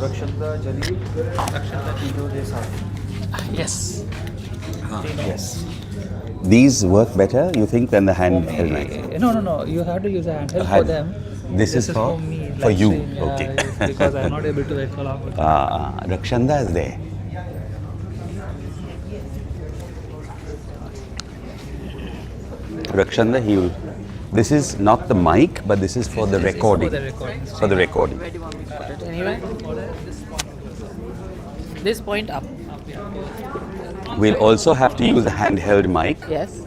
Rakshanda Jalil, Rakshanda Tino Desai. Yes. Yes. These work better, you think, than the handheld knife? No. You have to use a handheld for Hand- them. This is for me. for you. live stream, Okay. yes, because I'm not able to wait for long. Rakshanda is there. Rakshanda, he will. This is not the mic, but this is for the recording. For the recording. For the recording. Where do you want me to put it? Anyway? This point up. We'll also have to use a handheld mic. Yes.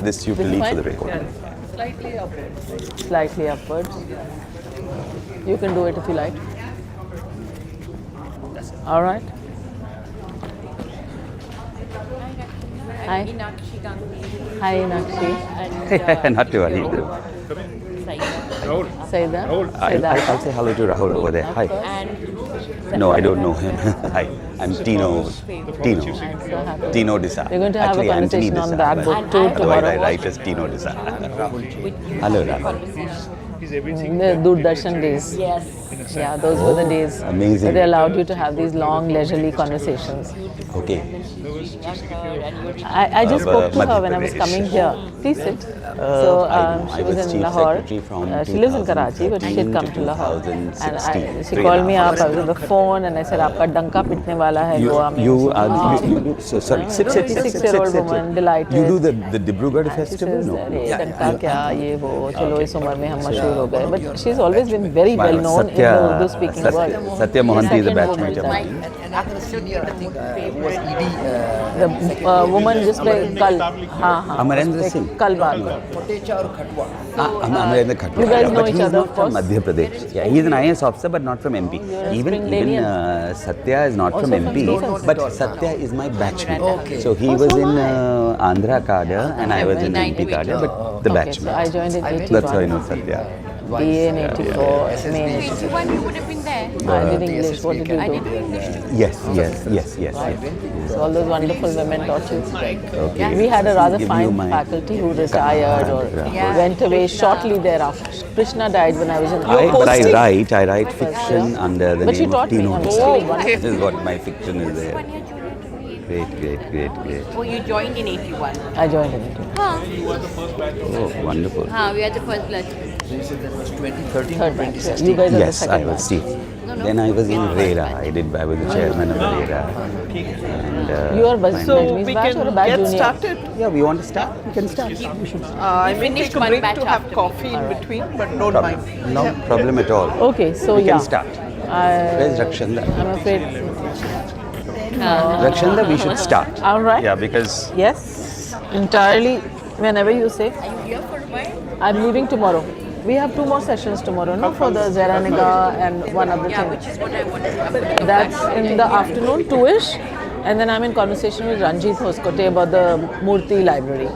This you will need for the fine? recording. Slightly upwards. Slightly upwards. You can do it if you like. All right. Hi. Inakshi Gandhi Hi, Nakshi. and Not to worry. Saida. I'll say hello to Rahul over there. Hi. No, I don't know him. Hi. I'm Tino. I'm so happy. Tino Disa. We're going to have Actually, a Anthony conversation on Disa, that but book too otherwise tomorrow. I write as Tino Disa. Hello, Rahul. The Doordarshan days. yes. Yeah, those were the days. Amazing. Where they allowed you to have these long, leisurely conversations. Okay. I just spoke to her Madhya when I was Pradesh. coming here. Please sit. I She was was in Chief Lahore. Secretary from She lives in Karachi, but she had 2013 come to to Lahore. 2016. And she called me up. I was on the phone and I said, "Aapka danka pitne wala hai Goa mein." You are. So sorry. Sit. 56-year-old woman, delighted. You do the Dibrugarh She festival, says, no? "अरे डंका क्या ये वो चलो इस उम्र में हम मशहूर हो गए." But she's always been very well known in the Urdu speaking world. Satya Mohanty is a Second batchmate of woman. mine. Was ED. The woman just like Kal. हाँ. Amarendra Singh. Kal baat. Kotecha or Khatwa. Amarendra Khatwal. You guys know But each he's other, not of from course. Madhya Pradesh. Yeah, he's an IAS officer, but not from MP. You're a Even Springdalian. Satya is not from Also from MP, Defence. but Satya is my batchmate. Okay. So he Oh, was so in am Andhra cadre and I was in MP cadre, but the Okay, so I batchmate. joined in 81. That's how I know Satya. BA in 84. May in 84. You would have been there. I did English. What did you I did do? English too. Yes. So all those wonderful women taught you. Okay. We had a rather Give you fine my faculty who retired or went away shortly thereafter. Krishna died when I was in I hosting. write fiction under the But she name of taught me. Tino. Oh, Disa. wonderful. This is what my fiction is there. 1 year junior to me. Great. Oh, you joined in 81. I joined in it. Huh? Oh, wonderful. We are the first batch. So you said that was 2013 or Third batch. You 2016. guys are the Yes, I second was batch. Steve. Then I was in RERA. I was the chairman of RERA. And, You are finally- so we batch can or a batch get junior? started. Yeah, we want to start. We can start. I may finished take a one break batch to have after me. coffee in between, but don't mind. No problem at all. Okay, so We yeah. can start. Where's Rakshanda? I'm afraid. Rakshanda, we should start. All right. Yeah, because Yes, entirely. Whenever you say. Are you here for a while? I'm leaving tomorrow. We have 2 more sessions tomorrow, no? For the Zeraniga and one other Yeah, thing. which is what I wanted to ask. That's in the afternoon, 2ish. And then I'm in conversation with Ranjit Hoskote about the Murti library.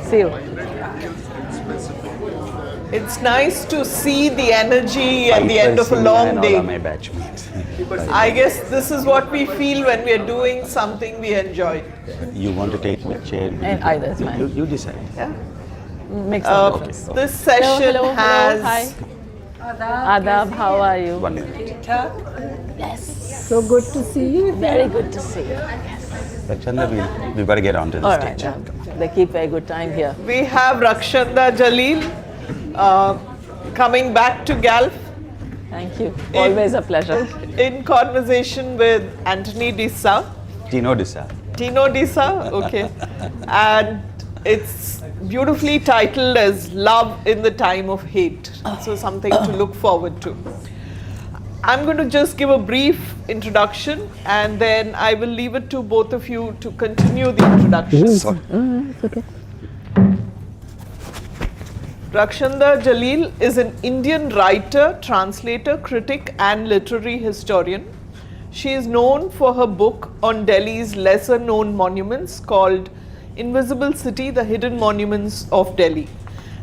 See you. It's nice to see the energy at the 5 end of a person long and all are day. my batchmates. I guess this is what we feel when we are doing something we enjoy. You want to take my chair? And either is fine. You decide. Makes no difference. This session Hello, has hi. Adab, how are you? 1 minute. So good to see you. Very good to see you. Rakshanda, we've got to get onto the All stage. right, they keep very good time here. we have Rakshanda Jalil coming back to GALF Thank you. Always a pleasure. in conversation with Anthony Disa. Tino Disa. Tino Disa, okay. And it's beautifully titled as Love in the Time of Hate. So something to look forward to. I'm going to just give a brief introduction and then I will leave it to both of you to continue the introduction. Sorry. Rakshanda Jalil is an Indian writer, translator, critic and literary historian. She is known for her book on Delhi's lesser known monuments called Invisible City, The Hidden Monuments of Delhi,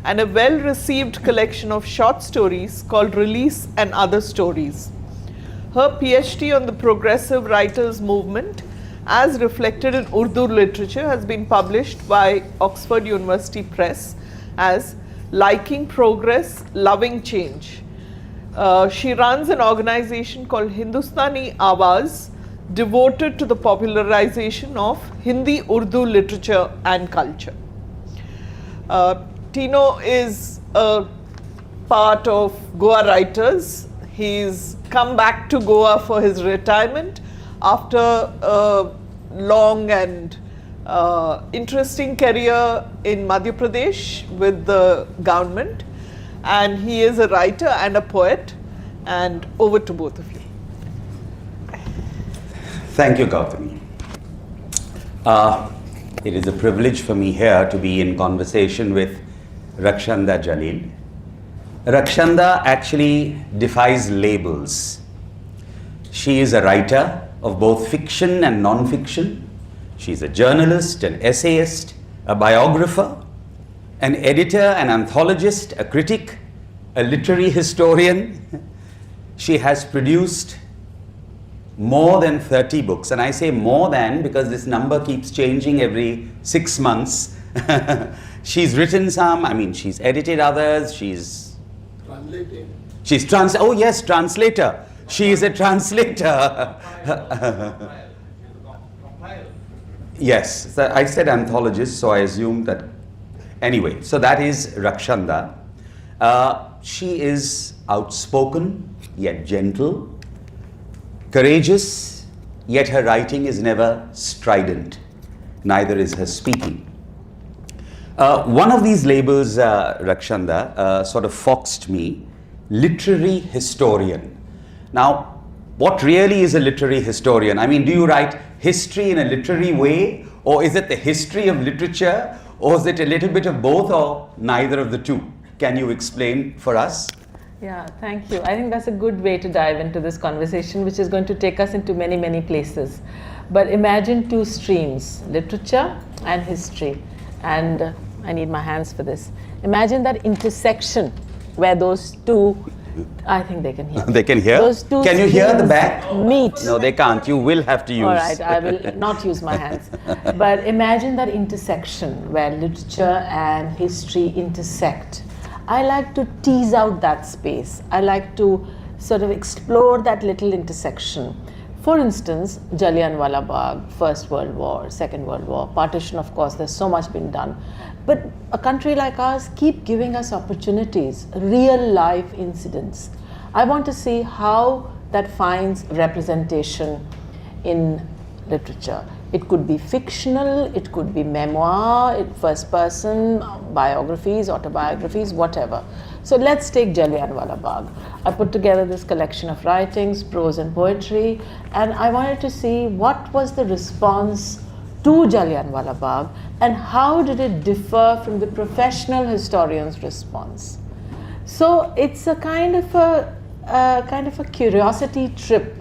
and a well-received collection of short stories called Release and Other Stories. Her PhD on the progressive writers movement as reflected in Urdu literature has been published by Oxford University Press as Liking Progress, Loving Change, She runs an organization called Hindustani Awaz, devoted to the popularization of Hindi Urdu literature and culture. Tino is a part of Goa Writers. He's come back to Goa for his retirement after a long and interesting career in Madhya Pradesh with the government, and he is a writer and a poet. And over to both of you. Thank you, Gautami. It is a privilege for me here to be in conversation with Rakshanda Jalil. Rakshanda actually defies labels. She is a writer of both fiction and non-fiction. She's a journalist, an essayist, a biographer, an editor, an anthologist, a critic, a literary historian. She has produced more than 30 books, and I say more than because this number keeps changing every 6 months. She's written some, I mean, she's edited others, she's oh yes, translator. She is a translator. Yes, so I said anthologist, so I assumed that. Anyway, so that is Rakshanda. She is outspoken, yet gentle, courageous, yet her writing is never strident, neither is her speaking. One of these labels, Rakshanda, sort of foxed me, literary historian. Now, what really is a literary historian? I mean, do you write history in a literary way, or is it the history of literature, or is it a little bit of both, or neither of the two? Can you explain for us? Yeah, thank you. I think that's a good way to dive into this conversation, which is going to take us into many, many places. But imagine two streams, literature and history. And I need my hands for this. Imagine that intersection where those two, I think they can hear. They can hear? Those two can you hear the streams back? meet. No, they can't. You will have to use. All right, I will not use my hands. But imagine that intersection where literature and history intersect. I like to tease out that space. I like to sort of explore that little intersection. For instance, Jallianwala Bagh, First World War, Second World War, partition, of course, there's so much been done. But a country like ours keep giving us opportunities, real life incidents. I want to see how that finds representation in literature. It could be fictional, it could be memoir, first person, biographies, autobiographies, whatever. So let's take Jallianwala Bagh. I put together this collection of writings, prose and poetry, and I wanted to see what was the response to Jallianwala Bagh and how did it differ from the professional historian's response. So it's a kind of a curiosity trip,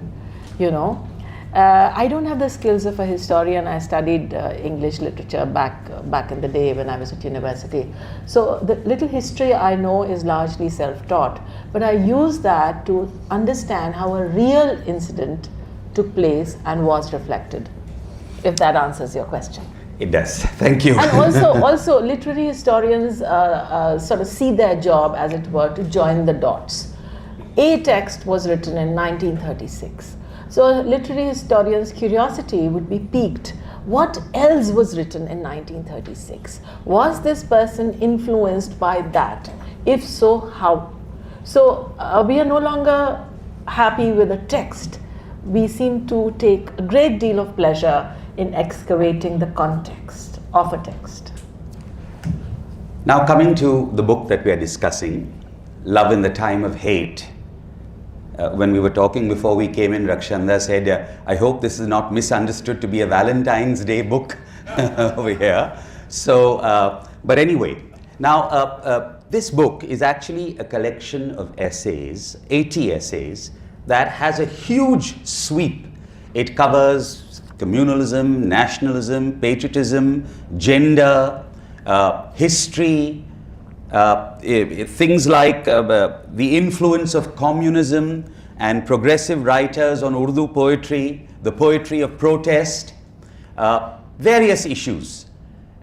you know. I don't have the skills of a historian. I studied English literature back in the day when I was at university. So the little history I know is largely self-taught, but I use that to understand how a real incident took place and was reflected, if that answers your question. It does. Thank you. And also literary historians sort of see their job, as it were, to join the dots. A text was written in 1936. So literary historians' curiosity would be piqued. What else was written in 1936? Was this person influenced by that? If so, how? So we are no longer happy with a text. We seem to take a great deal of pleasure in excavating the context of a text. Now coming to the book that we are discussing, Love in the Time of Hate. When we were talking before we came in, Rakshanda said, I hope this is not misunderstood to be a Valentine's Day book over here. So, but anyway, now this book is actually a collection of essays, 80 essays, that has a huge sweep. It covers communalism, nationalism, patriotism, gender, history, things like the influence of communism and progressive writers on Urdu poetry, the poetry of protest, various issues.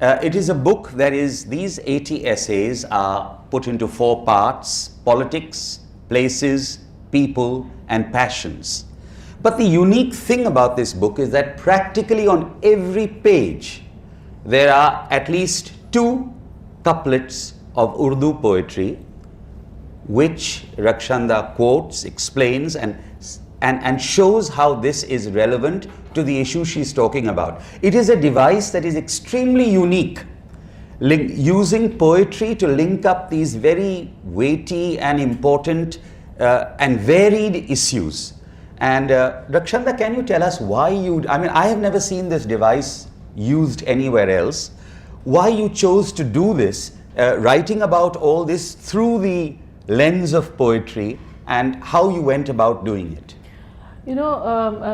It is a book that is, these 80 essays are put into 4 parts: politics, places, people, and passions. But the unique thing about this book is that practically on every page there are at least 2 couplets of Urdu poetry which Rakshanda quotes, explains and shows how this is relevant to the issue she's talking about. It is a device that is extremely unique, using poetry to link up these very weighty and important and varied issues. And Rakshanda, can you tell us why I have never seen this device used anywhere else, why you chose to do this, writing about all this through the lens of poetry, and how you went about doing it? You know,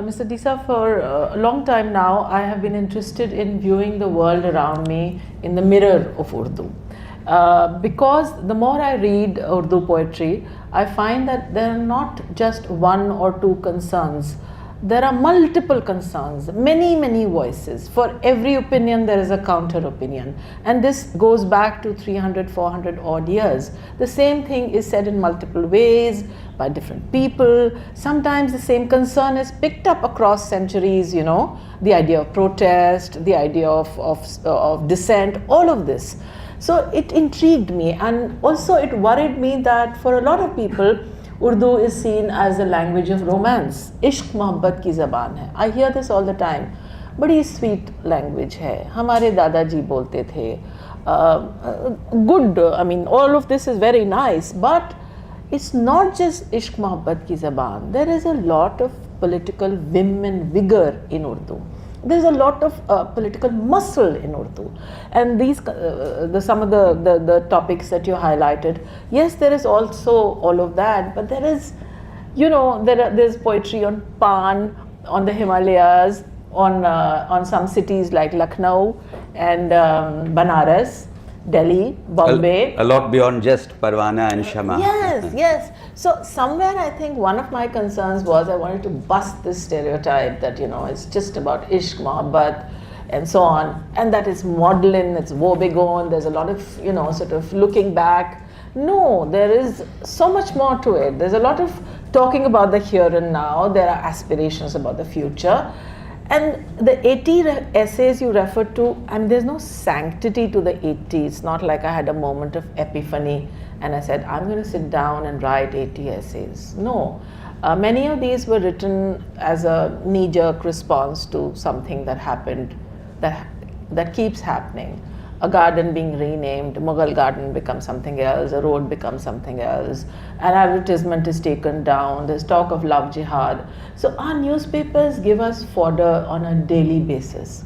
Mr. Disa, for a long time now, I have been interested in viewing the world around me in the mirror of Urdu. Because the more I read Urdu poetry, I find that there are not just 1 or 2 concerns. There are multiple concerns, many voices. For every opinion, there is a counter opinion. And this goes back to 300, 400 odd years. The same thing is said in multiple ways by different people. Sometimes the same concern is picked up across centuries, you know, the idea of protest, the idea of dissent, all of this. So it intrigued me, and also it worried me that for a lot of people, Urdu is seen as a language of romance. Ishq mohabbat ki zaban hai. I hear this all the time. Badi sweet language hai. Hamare dadaji bolte the. Good, I mean, all of this is very nice, but it's not just ishq mohabbat ki zaban. There is a lot of political vim and vigor in Urdu. There's a lot of political muscle in Urdu, and these some of the topics that you highlighted. Yes, there is also all of that, but there is, you know, there's poetry on Pan, on the Himalayas, on some cities like Lucknow and Banaras, Delhi, Bombay. A lot beyond just Parwana and Shama. Yes. So somewhere I think one of my concerns was I wanted to bust this stereotype that, you know, it's just about ishq, mohabbat and so on, and that it's maudlin, it's woebegone, there's a lot of, you know, sort of looking back. No, there is so much more to it. There's a lot of talking about the here and now. There are aspirations about the future. And the 80 essays you referred to, and there's no sanctity to the 80. It's not like I had a moment of epiphany and I said, I'm going to sit down and write 80 essays. No. Many of these were written as a knee-jerk response to something that happened, that keeps happening. A garden being renamed, Mughal garden becomes something else, a road becomes something else, an advertisement is taken down, there's talk of love jihad. So our newspapers give us fodder on a daily basis.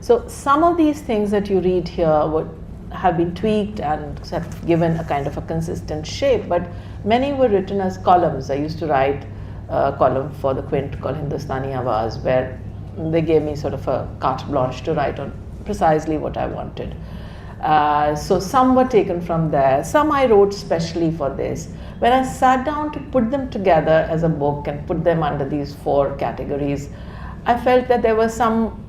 So some of these things that you read here have been tweaked and have given a kind of a consistent shape, but many were written as columns. I used to write a column for the Quint called Hindustani Awaz, where they gave me sort of a carte blanche to write on precisely what I wanted. So some were taken from there, some I wrote specially for this. When I sat down to put them together as a book and put them under these 4 categories, I felt that there was some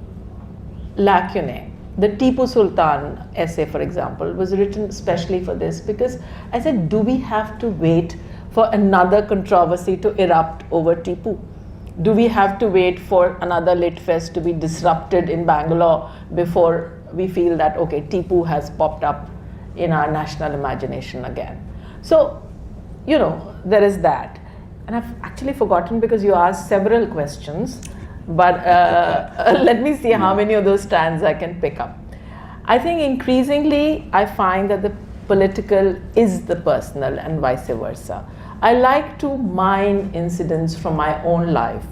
lacunae. The Tipu Sultan essay, for example, was written specially for this, because I said, do we have to wait for another controversy to erupt over Tipu? Do we have to wait for another Lit Fest to be disrupted in Bangalore before we feel that, okay, Tipu has popped up in our national imagination again? So, you know, there is that. And I've actually forgotten because you asked several questions, but let me see how many of those strands I can pick up. I think increasingly I find that the political is the personal and vice versa. I like to mine incidents from my own life,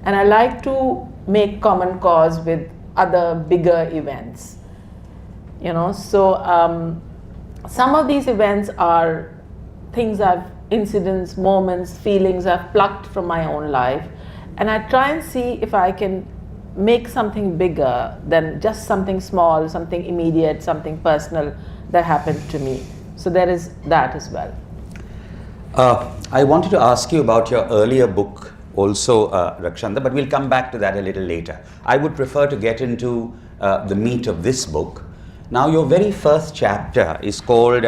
and I like to make common cause with other bigger events. You know, so some of these events are things incidents, moments, feelings I've plucked from my own life, and I try and see if I can make something bigger than just something small, something immediate, something personal that happened to me. So there is that as well. I wanted to ask you about your earlier book also, Rakshanda, but we'll come back to that a little later. I would prefer to get into the meat of this book. Now, your very first chapter is called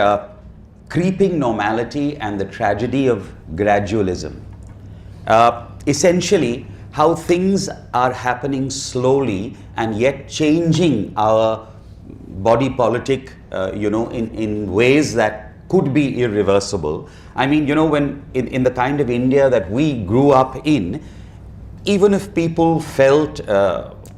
Creeping Normality and the Tragedy of Gradualism. essentially how things are happening slowly and yet changing our body politic, in ways that could be irreversible. I mean, when in the kind of India that we grew up in, even if people felt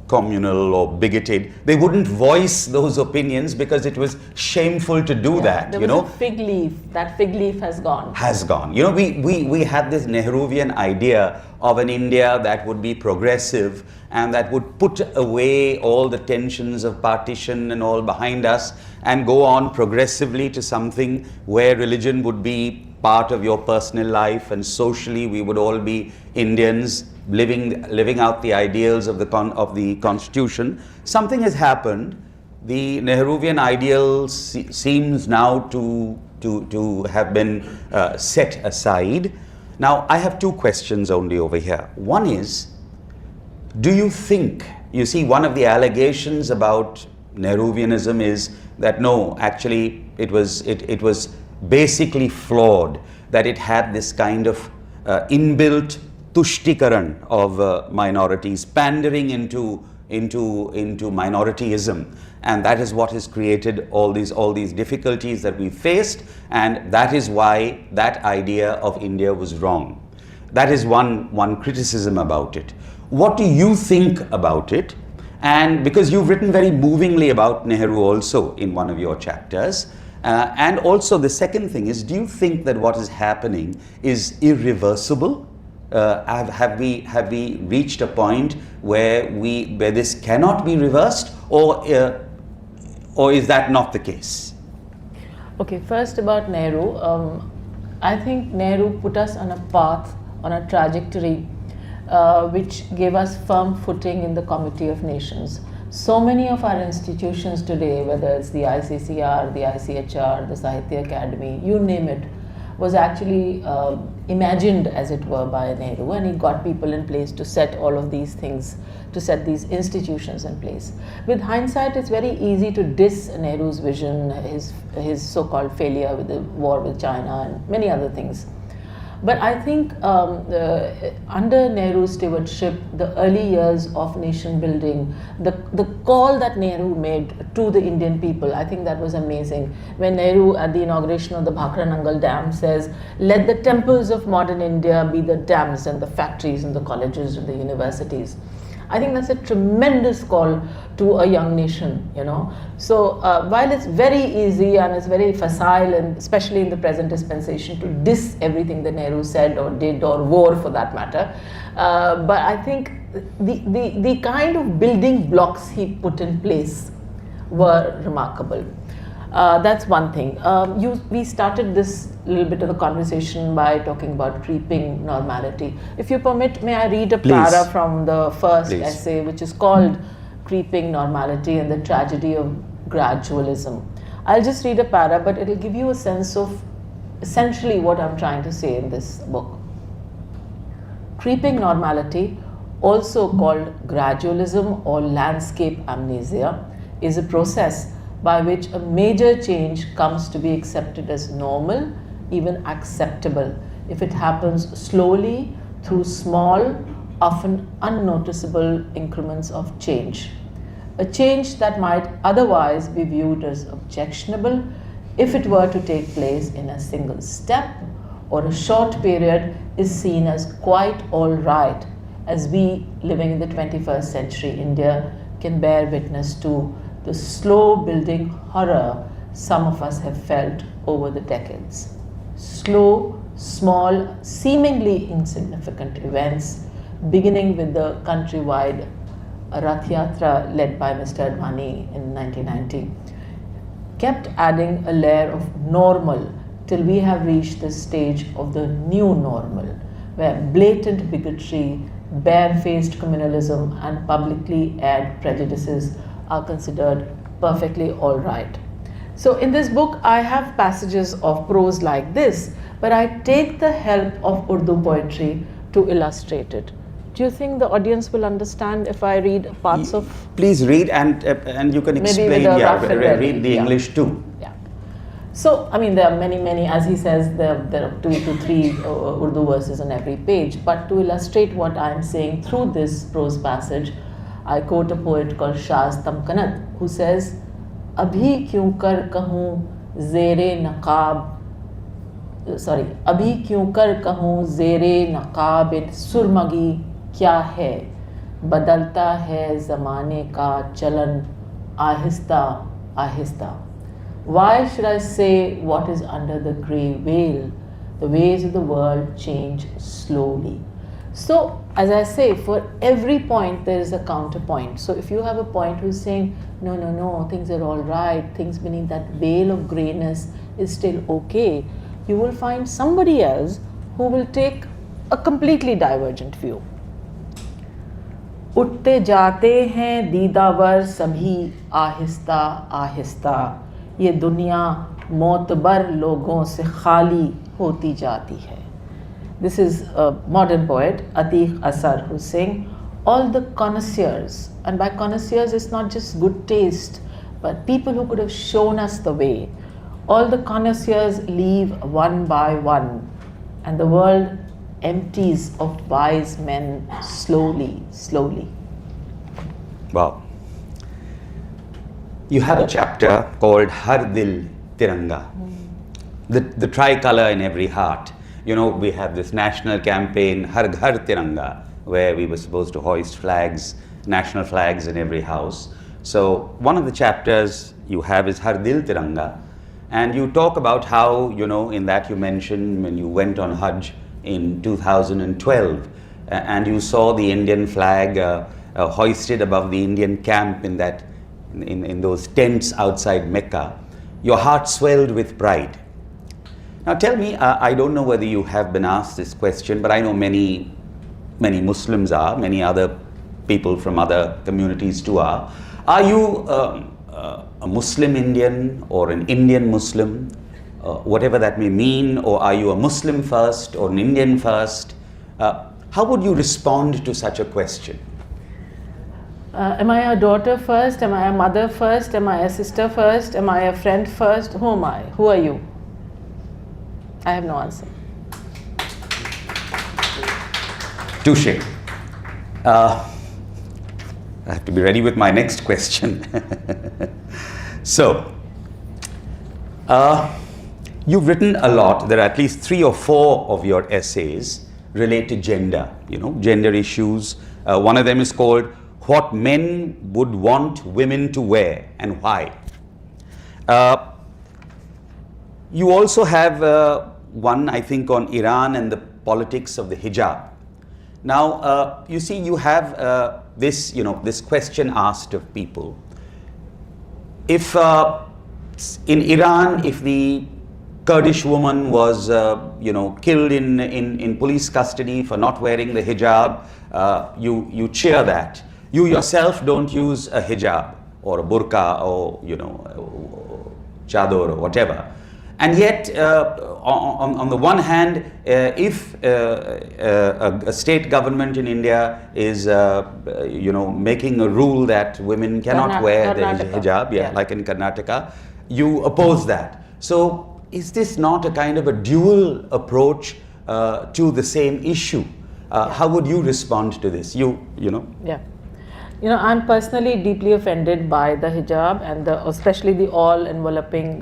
communal or bigoted, they wouldn't voice those opinions because it was shameful to do that. There was a fig leaf. That fig leaf has gone. Has gone. We had this Nehruvian idea of an India that would be progressive and that would put away all the tensions of partition and all behind us and go on progressively to something where religion would be part of your personal life, and socially we would all be Indians living out the ideals of the Constitution. Something has happened. The Nehruvian ideal seems now to have been set aside. Now, I have two questions only over here. One is, do you think, you see, one of the allegations about Nehruvianism is that no, actually it was basically flawed, that it had this kind of inbuilt tushtikaran of minorities, pandering into minorityism, and that is what has created all these difficulties that we faced, and that is why that idea of India was wrong. That is one criticism about it. What do you think about it? And because you've written very movingly about Nehru also in one of your chapters, and also the second thing is, do you think that what is happening is irreversible? Have we reached a point where this cannot be reversed, or is that not the case? Okay, first about Nehru. I think Nehru put us on a path, on a trajectory which gave us firm footing in the Committee of Nations. So many of our institutions today, whether it's the ICCR, the ICHR, the Sahitya Academy, you name it, was actually imagined, as it were, by Nehru, and he got people in place to set all of these things, to set these institutions in place. With hindsight, it's very easy to diss Nehru's vision, his so-called failure with the war with China and many other things. But I think under Nehru's stewardship, the early years of nation building, the call that Nehru made to the Indian people, I think that was amazing. When Nehru at the inauguration of the Bhakra Nangal Dam says, let the temples of modern India be the dams and the factories and the colleges and the universities. I think that's a tremendous call to a young nation, So while it's very easy and it's very facile, and especially in the present dispensation, to diss everything that Nehru said or did or wore for that matter, but I think the kind of building blocks he put in place were remarkable. That's one thing. We started this little bit of the conversation by talking about creeping normality. If you permit, may I read a para from the first essay, which is called Creeping Normality and the Tragedy of Gradualism. I'll just read a para, but it'll give you a sense of essentially what I'm trying to say in this book. Creeping normality, also called gradualism or landscape amnesia, is a process by which a major change comes to be accepted as normal, even acceptable, if it happens slowly through small, often unnoticeable increments of change. A change that might otherwise be viewed as objectionable if it were to take place in a single step or a short period is seen as quite all right, as we living in the 21st century India can bear witness to the slow building horror some of us have felt over the decades. Slow, small, seemingly insignificant events, beginning with the countrywide Rath Yatra led by Mr. Advani in 1990, kept adding a layer of normal till we have reached the stage of the new normal, where blatant bigotry, barefaced communalism and publicly aired prejudices are considered perfectly all right. So in this book, I have passages of prose like this, but I take the help of Urdu poetry to illustrate it. Do you think the audience will understand if I read parts of? Please read, and you can explain, read the English too. Yeah. So, I mean, there are many, as he says, there are 2 to 3 Urdu verses on every page. But to illustrate what I am saying through this prose passage, I quote a poet called Shaz Tamkanat, who says, "Abhi kyun kar kahun zere naqab, abhi kyun kar kahun zere naqab surmagi kya hai, badalta hai zamane ka chalan ahista ahista." Why should I say what is under the grey veil? The ways of the world change slowly. So, as I say, for every point there is a counterpoint. So, if you have a point who's saying, no, things are all right, things beneath that veil of greyness is still okay, you will find somebody else who will take a completely divergent view. उठते जाते हैं दीदावर सभी आहिस्ता आहिस्ता, ये दुनिया मोतबर लोगों से खाली होती जाती है. This is a modern poet, Atiq Asar, who's saying all the connoisseurs, and by connoisseurs it's not just good taste, but people who could have shown us the way, all the connoisseurs leave one by one, and the world empties of wise men slowly, slowly. Wow. You have a chapter called Har Dil Tiranga, the tricolour in every heart. You know, we have this national campaign, Har Ghar Tiranga, where we were supposed to hoist flags, national flags in every house. So one of the chapters you have is Har Dil Tiranga, and you talk about how, you know, in that you mentioned when you went on Hajj in 2012, and you saw the Indian flag hoisted above the Indian camp in that, in those tents outside Mecca, your heart swelled with pride. Now tell me, I don't know whether you have been asked this question, but I know many Muslims are, many other people from other communities too are. Are you a Muslim Indian or an Indian Muslim, whatever that may mean, or are you a Muslim first or an Indian first? How would you respond to such a question? Am I a daughter first? Am I a mother first? Am I a sister first? Am I a friend first? Who am I? Who are you? I have no answer. Touché. I have to be ready with my next question. So, you've written a lot. There are at least 3 or 4 of your essays relate to gender, you know, gender issues. One of them is called What Men Would Want Women to Wear and Why. You also have one, I think, on Iran and the politics of the hijab. Now, you see, you have this, you know, this question asked of people. If in Iran, if the Kurdish woman was, you know, killed in police custody for not wearing the hijab, you cheer that. You yourself don't use a hijab or a burqa or, you know, chador or whatever. And yet, on the one hand, if a state government in India is, you know, making a rule that women cannot wear the hijab, like in Karnataka, you oppose that. So, is this not a kind of a dual approach to the same issue? How would you respond to this? You know? Yeah. You know, I'm personally deeply offended by the hijab and especially the all-enveloping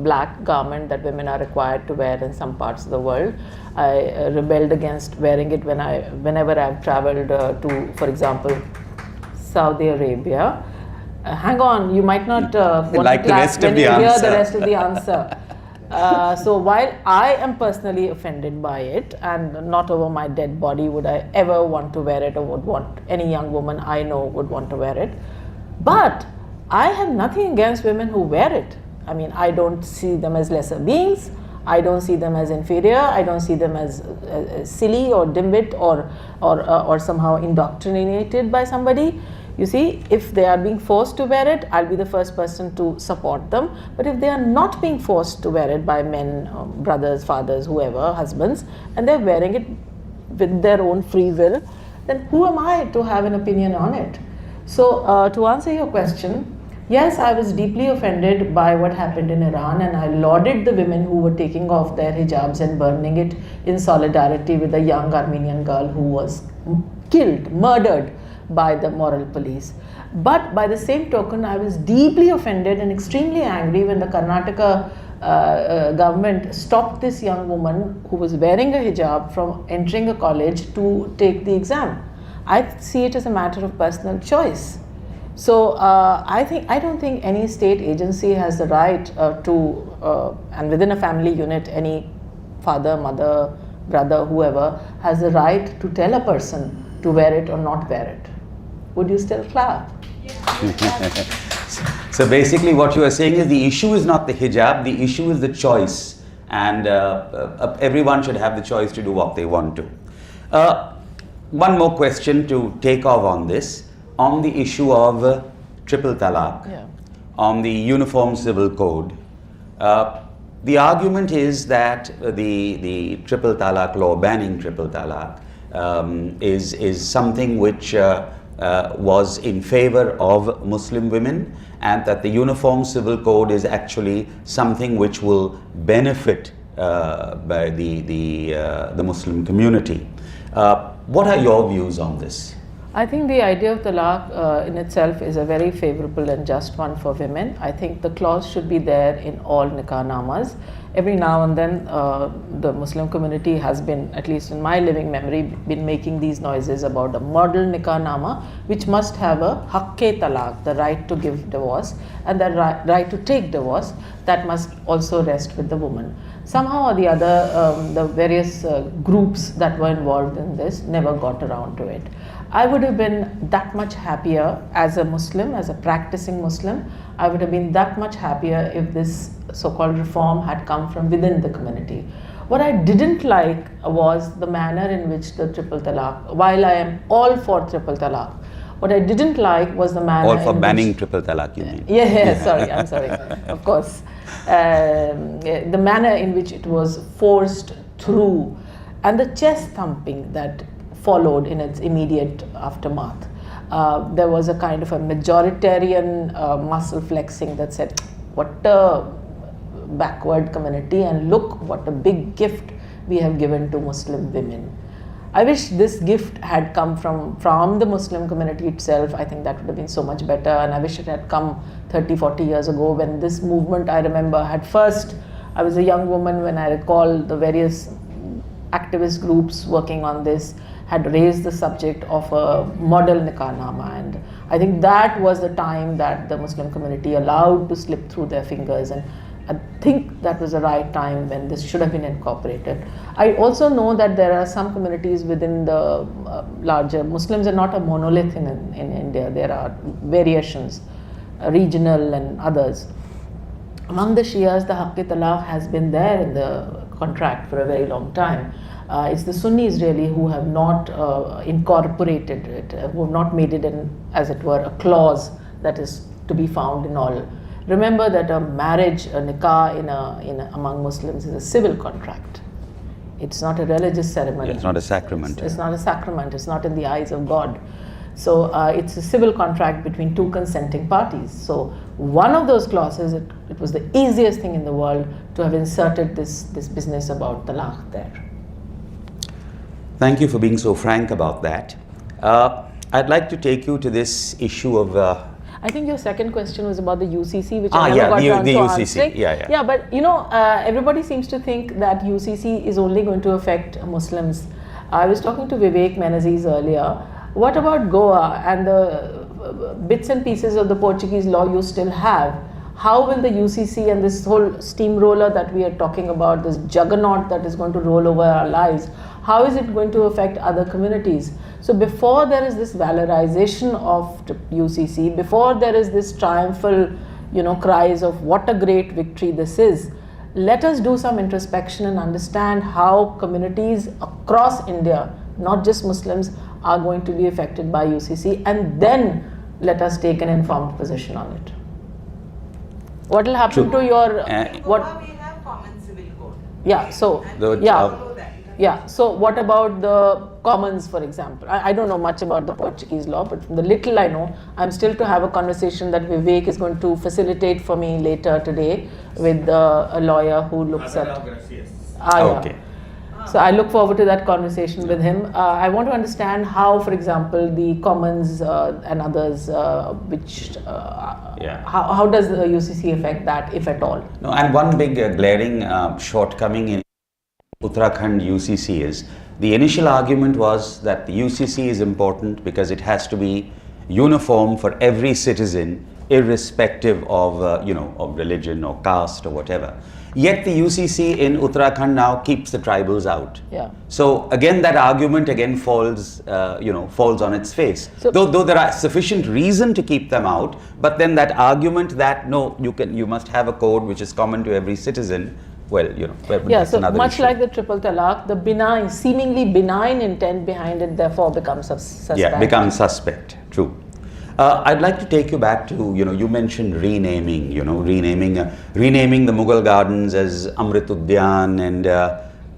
black garment that women are required to wear in some parts of the world. I rebelled against wearing it whenever I've traveled to, for example, Saudi Arabia. Hang on, you might not want like to clap when you hear the rest of the answer. So while I am personally offended by it, and not over my dead body would I ever want to wear it, or would want any young woman I know would want to wear it, but I have nothing against women who wear it. I mean, I don't see them as lesser beings, I don't see them as inferior, I don't see them as silly or dimwit or somehow indoctrinated by somebody. You see, if they are being forced to wear it, I'll be the first person to support them. But if they are not being forced to wear it by men, brothers, fathers, whoever, husbands, and they're wearing it with their own free will, then who am I to have an opinion on it? So, to answer your question, Yes, I was deeply offended by what happened in Iran, and I lauded the women who were taking off their hijabs and burning it in solidarity with a young Armenian girl who was killed, murdered by the moral police. But by the same token, I was deeply offended and extremely angry when the Karnataka government stopped this young woman who was wearing a hijab from entering a college to take the exam. I see it as a matter of personal choice. So I don't think any state agency has the right and within a family unit, any father, mother, brother, whoever has the right to tell a person to wear it or not wear it. Would you still clap? So basically what you are saying is the issue is not the hijab, the issue is the choice, and everyone should have the choice to do what they want to. One more question to take off on this. On the issue of triple talaq, on the Uniform Civil Code, the argument is that the triple talaq law, banning triple talaq, is something which was in favor of Muslim women, and that the Uniform Civil Code is actually something which will benefit by the Muslim community. What are your views on this? I think the idea of talaq in itself is a very favorable and just one for women. I think the clause should be there in all nikah namas. Every now and then the Muslim community has been, at least in my living memory, been making these noises about a model nikah nama which must have a haqqe talaq, the right to give divorce, and the right to take divorce, that must also rest with the woman. Somehow or the other, the various groups that were involved in this never got around to it. I would have been that much happier as a Muslim, as a practicing Muslim. I would have been that much happier if this so-called reform had come from within the community. What I didn't like was the manner in which the triple talaq, while I am all for triple talaq, what I didn't like was the manner All for in banning which, triple talaq, you mean? Yeah, sorry, I'm sorry, of course. The manner in which it was forced through and the chest thumping that followed in its immediate aftermath. There was a kind of a majoritarian muscle flexing that said, what a backward community, and look what a big gift we have given to Muslim women. I wish this gift had come from the Muslim community itself. I think that would have been so much better, and I wish it had come 30, 40 years ago when this movement, I remember, had first, I was a young woman when I recall the various activist groups working on this had raised the subject of a model nikah nama, and I think that was the time that the Muslim community allowed to slip through their fingers, and I think that was the right time when this should have been incorporated. I also know that there are some communities within the larger, Muslims are not a monolith in India, there are variations, regional and others. Among the Shias, the haqqe talaq has been there in the contract for a very long time. It's the Sunnis really who have not incorporated it, who have not made it in, as it were, a clause that is to be found in all. Remember that a marriage, a nikah among Muslims is a civil contract. It's not a religious ceremony. It's not a sacrament. It's not a sacrament. It's not in the eyes of God. So it's a civil contract between two consenting parties. So one of those clauses, it was the easiest thing in the world to have inserted this business about talaq there. Thank you for being so frank about that. I'd like to take you to this issue of I think your second question was about the UCC, which got I never got around the to UCC. answering. Yeah, but you know, everybody seems to think that UCC is only going to affect Muslims. I was talking to Vivek Menezes earlier. What about Goa and the bits and pieces of the Portuguese law you still have? How will the UCC and this whole steamroller that we are talking about, this juggernaut that is going to roll over our lives, how is it going to affect other communities? So before there is this valorization of UCC, before there is this triumphal, cries of what a great victory this is, let us do some introspection and understand how communities across India, not just Muslims, are going to be affected by UCC, and then let us take an informed position on it. What will happen to your Goa we have common civil code. Yeah, so And yeah. follow that. Yeah, so what about the commons, for example? I don't know much about the Portuguese law, but from the little I know, I'm still to have a conversation that Vivek is going to facilitate for me later today with a lawyer who looks at. Okay. So I look forward to that conversation with him. I want to understand how, for example, the commons and others, how does the UCC affect that, if at all? No, and one big glaring shortcoming in Uttarakhand UCC is the initial argument was that the UCC is important because it has to be uniform for every citizen, irrespective of of religion or caste or whatever. Yet the UCC in Uttarakhand now keeps the tribals out. Yeah. So again, that argument again falls on its face. So, though there are sufficient reason to keep them out, but then that argument that no, you must have a code which is common to every citizen. Well, yeah, that's so another much issue. like the triple talaq, the seemingly benign intent behind it therefore becomes suspect. Yeah, becomes suspect. True. I'd like to take you back to, you mentioned renaming, renaming the Mughal gardens as Amrit Udyan and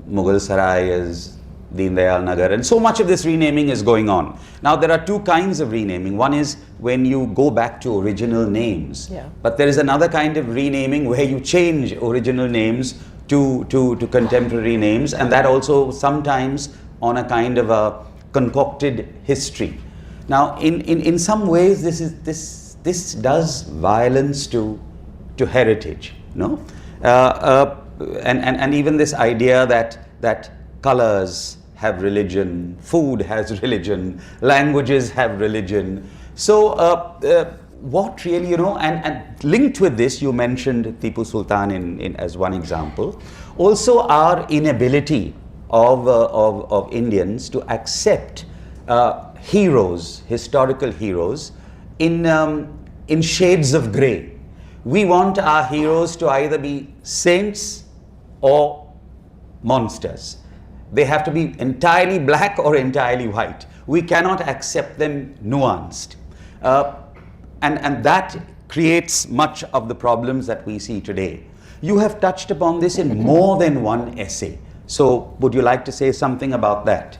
Mughal Sarai as Deen Dayal Nagar, and so much of this renaming is going on. Now there are two kinds of renaming. One is when you go back to original names, but there is another kind of renaming where you change original names to contemporary names, and that also sometimes on a kind of a concocted history. Now, in some ways, this does violence to heritage, no? And even this idea that colors have religion, food has religion, languages have religion. So, what really, and linked with this, you mentioned Tipu Sultan in as one example. Also, our inability of Indians to accept heroes, historical heroes, in shades of grey. We want our heroes to either be saints or monsters. They have to be entirely black or entirely white. We cannot accept them nuanced. And that creates much of the problems that we see today. You have touched upon this in more than one essay. So would you like to say something about that?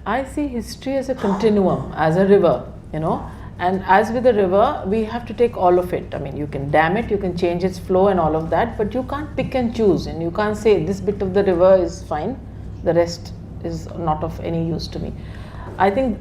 I see history as a continuum, as a river, and as with a river, we have to take all of it. I mean, you can dam it, you can change its flow and all of that, but you can't pick and choose, and you can't say this bit of the river is fine, the rest is not of any use to me. I think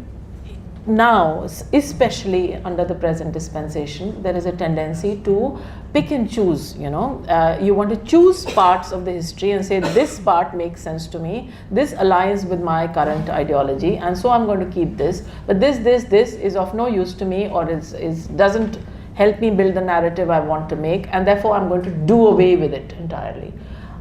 now, especially under the present dispensation, there is a tendency to pick and choose, you want to choose parts of the history and say this part makes sense to me, this aligns with my current ideology, and so I'm going to keep this, but this is of no use to me, or doesn't help me build the narrative I want to make, and therefore I'm going to do away with it entirely.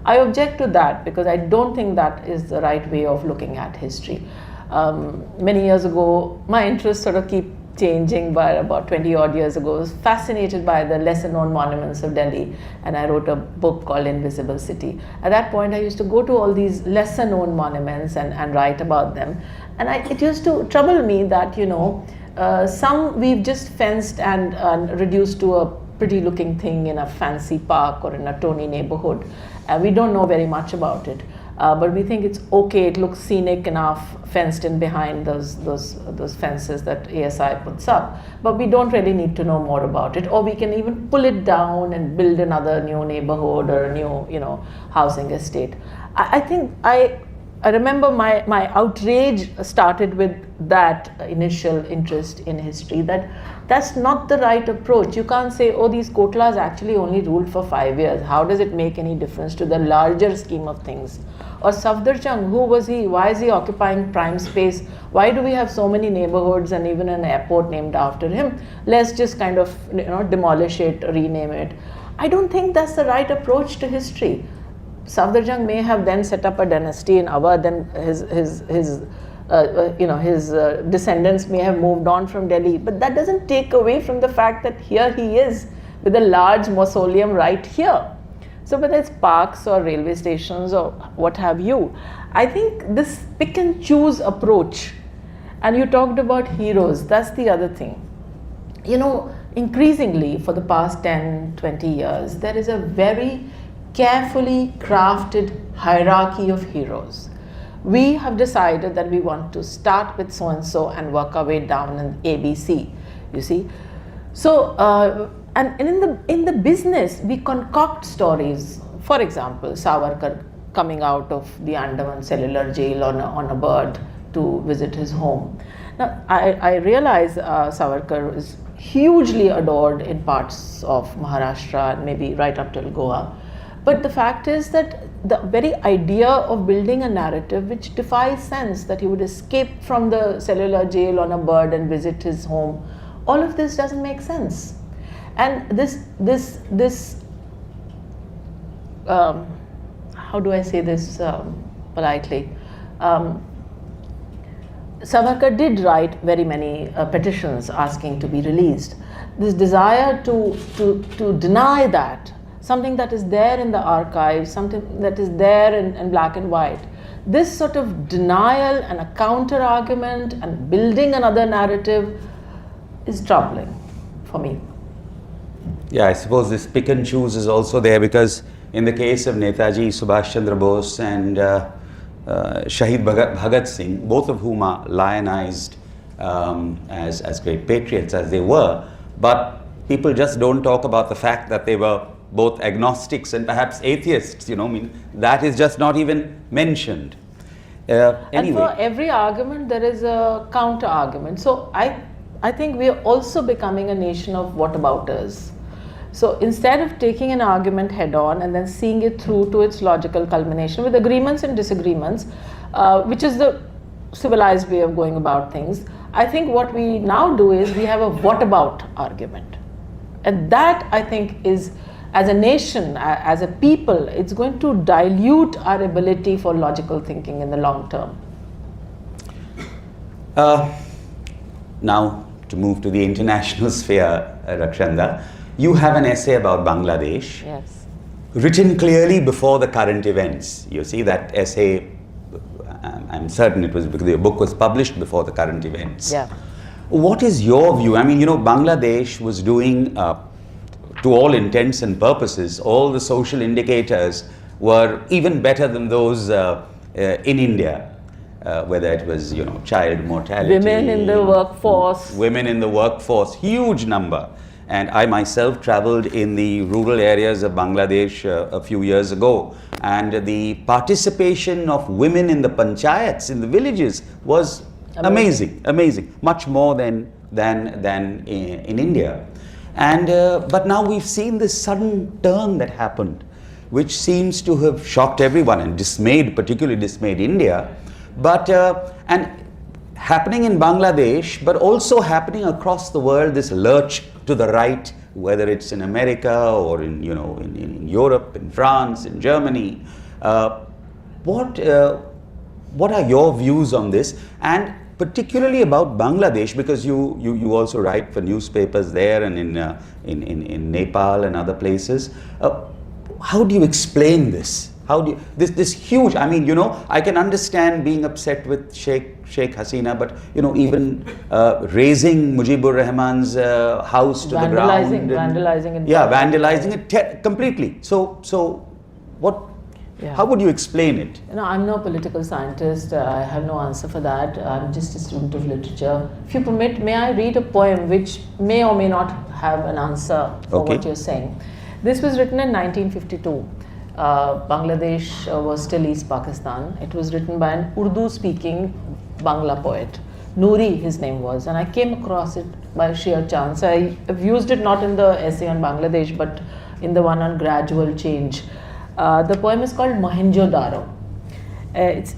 I object to that because I don't think that is the right way of looking at history. Many years ago, my interests sort of keep changing, but about 20 odd years ago, I was fascinated by the lesser known monuments of Delhi, and I wrote a book called Invisible City. At that point, I used to go to all these lesser known monuments and write about them, and it used to trouble me that, some we've just fenced and reduced to a pretty looking thing in a fancy park or in a Tony neighborhood, and we don't know very much about it. But we think it's okay, it looks scenic enough, fenced in behind those fences that ASI puts up. But we don't really need to know more about it, or we can even pull it down and build another new neighborhood or a new, housing estate. I think I remember my outrage started with that initial interest in history, that's not the right approach. You can't say, oh, these Kotlas actually only ruled for 5 years. How does it make any difference to the larger scheme of things? Or Safdarjung, who was he? Why is he occupying prime space? Why do we have so many neighborhoods and even an airport named after him? Let's just kind of demolish it, rename it. I don't think that's the right approach to history. Safdarjung may have then set up a dynasty in Awadh, then his descendants may have moved on from Delhi, but that doesn't take away from the fact that here he is with a large mausoleum right here. So whether it's parks or railway stations or what have you, I think this pick and choose approach, and you talked about heroes, that's the other thing. Increasingly for the past 10, 20 years, there is a very carefully crafted hierarchy of heroes, We have decided that we want to start with so and so and work our way down in ABC. You see, so and in the business we concoct stories. For example, Savarkar coming out of the Andaman cellular jail on a bird to visit his home. Now, I realize Savarkar is hugely adored in parts of Maharashtra, maybe right up till Goa. But the fact is that the very idea of building a narrative which defies sense, that he would escape from the cellular jail on a bird and visit his home, all of this doesn't make sense. And this how do I say this politely? Savarkar did write very many petitions asking to be released. This desire to deny that, something that is there in the archives, something that is there in black and white, this sort of denial and a counter argument and building another narrative is troubling for me. Yeah, I suppose this pick and choose is also there, because in the case of Netaji Subhash Chandra Bose and Shahid Bhagat Singh, both of whom are lionized as great patriots as they were, but people just don't talk about the fact that they were both agnostics and perhaps atheists, I mean, that is just not even mentioned. Anyway. And for every argument there is a counter argument. So I think we are also becoming a nation of whatabouters. So instead of taking an argument head on and then seeing it through to its logical culmination with agreements and disagreements, which is the civilized way of going about things, I think what we now do is we have a what about argument. And that, I think, is, as a nation, as a people, it's going to dilute our ability for logical thinking in the long term. Now, to move to the international sphere, Rakshanda, you have an essay about Bangladesh. Yes. Written clearly before the current events. You see, that essay, I'm certain it was because the book was published before the current events. Yeah. What is your view? I mean, Bangladesh was doing, to all intents and purposes, all the social indicators were even better than those in India. Whether it was, child mortality. Women in the workforce. Women in the workforce, huge number. And I myself traveled in the rural areas of Bangladesh a few years ago, and the participation of women in the panchayats, in the villages, was amazing, much more than in India. And but now we've seen this sudden turn that happened, which seems to have shocked everyone and particularly dismayed India. But and happening in Bangladesh, but also happening across the world, this lurch to the right, whether it's in America or in Europe, in France, in Germany. What are your views on this, and particularly about Bangladesh, because you also write for newspapers there and in Nepal and other places. How do you explain this? How do you, this huge, I mean, I can understand being upset with Sheikh Hasina, but, even razing Mujibur Rahman's house to the ground. Vandalizing it. Yeah, vandalizing it completely. So what, how would you explain it? I'm no political scientist. I have no answer for that. I'm just a student of literature. If you permit, may I read a poem which may or may not have an answer for what you're saying. This was written in 1952. Bangladesh was still East Pakistan. It was written by an Urdu-speaking Bangla poet. Noori, his name was, and I came across it by sheer chance. I have used it not in the essay on Bangladesh, but in the one on gradual change. The poem is called Mohenjo-daro. It's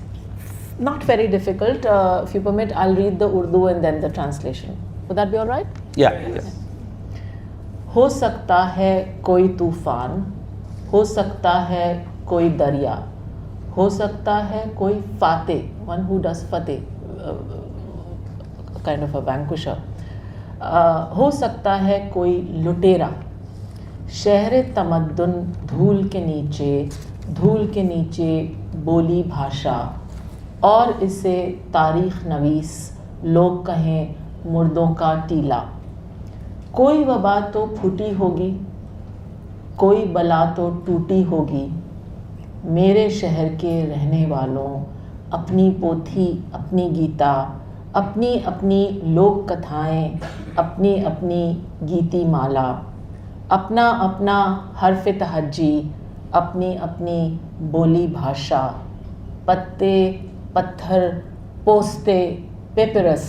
not very difficult. If you permit, I'll read the Urdu and then the translation. Would that be all right? Yeah. हो सकता है कोई तूफान, हो सकता है कोई दरिया, हो सकता है कोई फाते, one who does fateh, kind of a vanquisher. हो सकता है कोई लुटेरा, शहर तमद्दुन धूल के नीचे बोली भाषा, और इसे तारीख नवीस लोग कहें मुर्दों का टीला. कोई वबा तो फूटी होगी, कोई बला तो टूटी होगी, मेरे शहर के रहने वालों अपनी पोथी, अपनी गीता, अपनी अपनी लोक कथाएं, अपनी अपनी गीती माला, अपना अपना हर्फ तहज्जी, अपनी अपनी बोली भाषा, पत्ते, पत्थर, पोस्ते, पेपरस,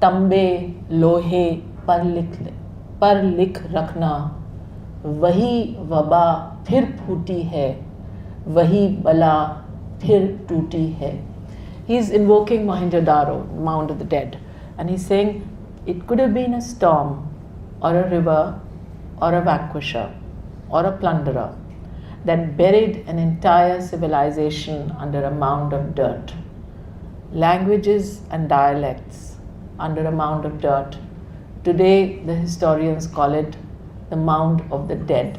तंबे, लोहे पर लिख रखना, वही वबा फिर फूटी है, वही बला फिर टूटी है. He is invoking Mohenjo-daro, Mound of the Dead, and he's saying it could have been a storm or a river or a vanquisher or a plunderer that buried an entire civilization under a mound of dirt. Languages and dialects under a mound of dirt. Today, the historians call it the mound of the dead.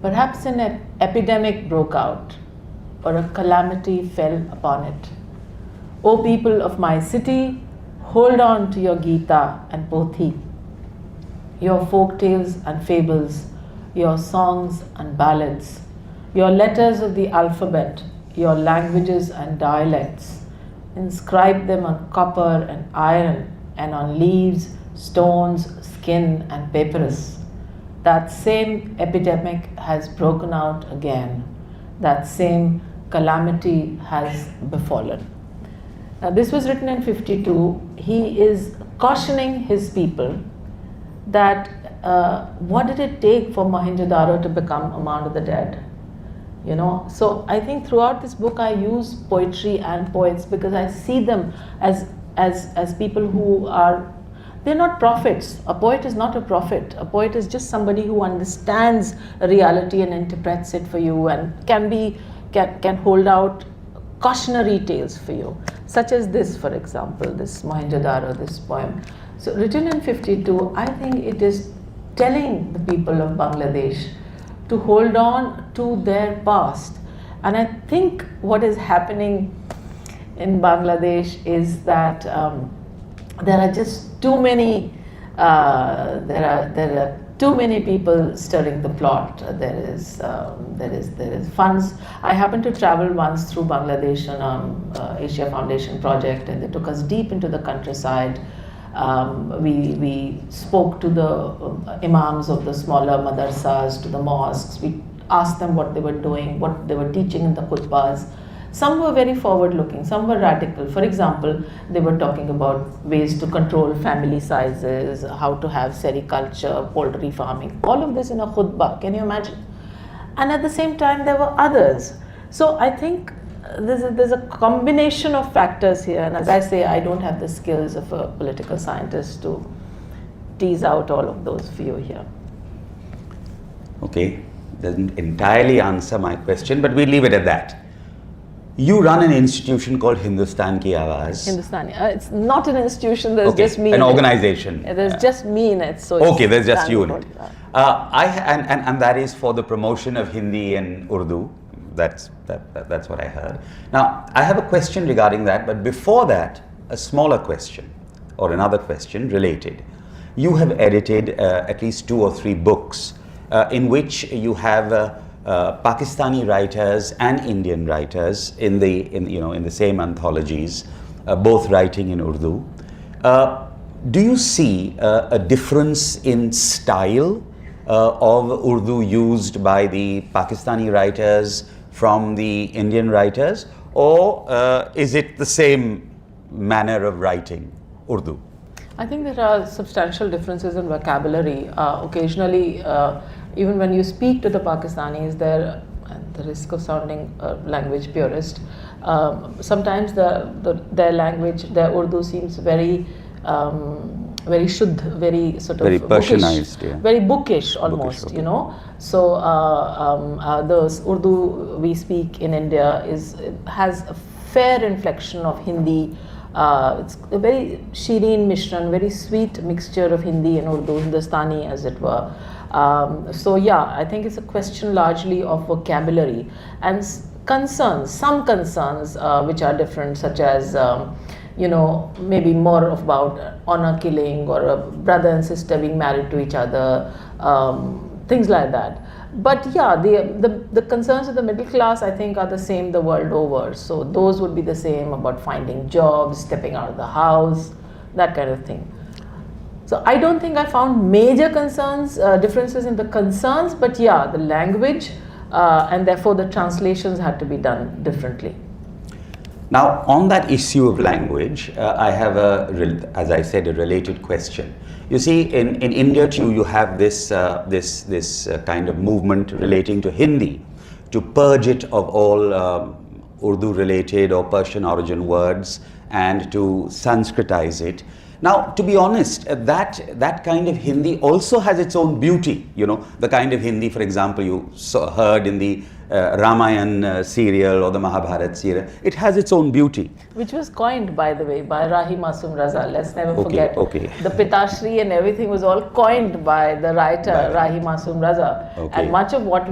Perhaps an epidemic broke out or a calamity fell upon it. O people of my city, hold on to your Gita and Pothi, your folk tales and fables, your songs and ballads, your letters of the alphabet, your languages and dialects. Inscribe them on copper and iron and on leaves, stones, skin and papyrus. That same epidemic has broken out again. That same calamity has befallen. Now, this was written in 52. He is cautioning his people that what did it take for Mohenjo-daro to become a mound of the dead? You know, so I think throughout this book I use poetry and poets because I see them as people who are, they're not prophets. A poet is not a prophet. A poet is just somebody who understands a reality and interprets it for you and can hold out cautionary tales for you, such as this, for example, this Mohenjo-daro, this poem. So written in 52, I think it is telling the people of Bangladesh to hold on to their past. And I think what is happening in Bangladesh is that there are just too many there are too many people stirring the plot. There is funds. I happened to travel once through Bangladesh on Asia Foundation project, and they took us deep into the countryside. We spoke to the imams of the smaller madrasas, to the mosques. We asked them what they were doing, what they were teaching in the khutbahs. Some were very forward-looking, some were radical. For example, they were talking about ways to control family sizes, how to have sericulture, poultry farming, all of this in a khutbah. Can you imagine? And at the same time, there were others. So I think there's a combination of factors here. And as I say, I don't have the skills of a political scientist to tease out all of those for you here. Okay, doesn't entirely answer my question, but we'll leave it at that. You run an institution called Hindustan Ki Awaaz. Hindustani. It's not an institution, there's just me an in organization. There's just me in it. So okay, there's just you in it. Yeah. And that is for the promotion of Hindi and Urdu. That's what I heard. Now, I have a question regarding that, but before that, a smaller question or another question related. You have edited at least 2 or 3 books in which you have Pakistani writers and Indian writers in the same anthologies, both writing in Urdu. Do you see a difference in style of Urdu used by the Pakistani writers from the Indian writers, or is it the same manner of writing Urdu? I think there are substantial differences in vocabulary. Occasionally, even when you speak to the Pakistanis, they're at the risk of sounding language purist. Sometimes their language, their Urdu seems very shuddh, very sort of very Persianized, yeah. Very bookish almost, Bookish, okay. you know. So the Urdu we speak in India has a fair inflection of Hindi. It's a very shireen mishran, very sweet mixture of Hindi and Urdu, Hindustani as it were. So yeah, I think it's a question largely of vocabulary and some concerns which are different, such as maybe more about honor killing or a brother and sister being married to each other, things like that. But yeah, the concerns of the middle class, I think, are the same the world over. So those would be the same about finding jobs, stepping out of the house, that kind of thing. So I don't think I found major concerns, differences in the concerns, but yeah, the language and therefore the translations had to be done differently. Now, on that issue of language, I have as I said, a related question. You see, in India too, you have this kind of movement relating to Hindi, to purge it of all Urdu related or Persian origin words and to Sanskritize it. Now, to be honest, that kind of Hindi also has its own beauty. You know, the kind of Hindi, for example, you heard in the Ramayan serial or the Mahabharat serial, it has its own beauty. Which was coined, by the way, by Rahi Masum Raza. Let's never forget. Okay. The Pitashri and everything was all coined by the writer Rahi Masum Raza. Okay. And much of what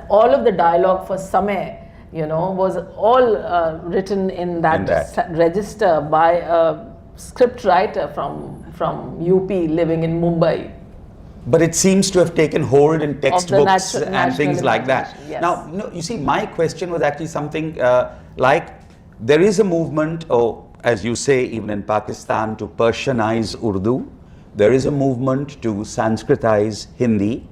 all of the dialogue for Samay, you know, was all written in that register by a script writer from UP living in Mumbai. But it seems to have taken hold in textbooks and things like that. Yes. Now, no, you see, my question was actually something like, there is a movement, or as you say, even in Pakistan, to Persianize Urdu. There is a movement to Sanskritize Hindi.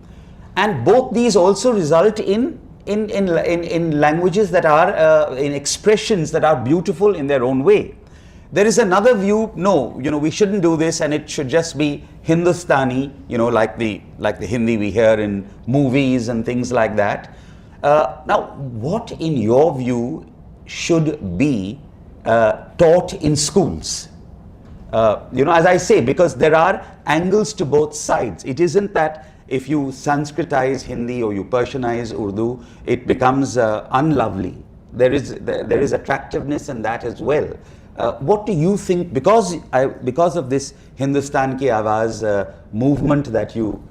And both these also result in languages that are, in expressions that are beautiful in their own way. There is another view, no, you know, we shouldn't do this and it should just be Hindustani, you know, like the Hindi we hear in movies and things like that. Now, what in your view should be taught in schools? You know, as I say, because there are angles to both sides. It isn't that if you Sanskritize Hindi or you Persianize Urdu, it becomes unlovely. There is attractiveness in that as well. What do you think, because of this Hindustan Ki Awaaz movement that you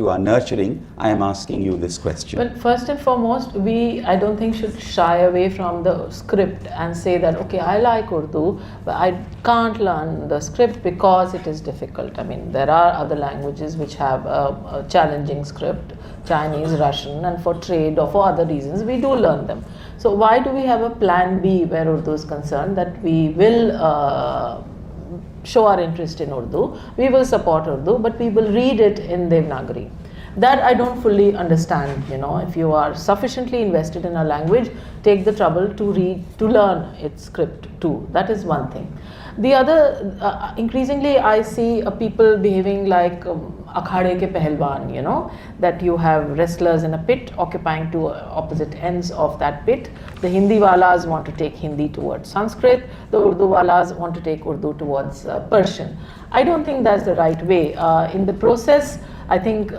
are nurturing, I am asking you this question. Well, first and foremost, I don't think should shy away from the script and say that, okay, I like Urdu, but I can't learn the script because it is difficult. I mean, there are other languages which have a challenging script, Chinese, Russian, and for trade or for other reasons, we do learn them. So why do we have a plan B where Urdu is concerned, that we will show our interest in Urdu, we will support Urdu, but we will read it in Devanagari. That I don't fully understand. You know, if you are sufficiently invested in a language, take the trouble to learn its script too. That is one thing. The other, increasingly I see people behaving like akhade ke pehlwan, you know, that you have wrestlers in a pit occupying two opposite ends of that pit. The Hindi walas want to take Hindi towards Sanskrit, the Urdu walas want to take Urdu towards Persian. I don't think that's the right way. In the process, I think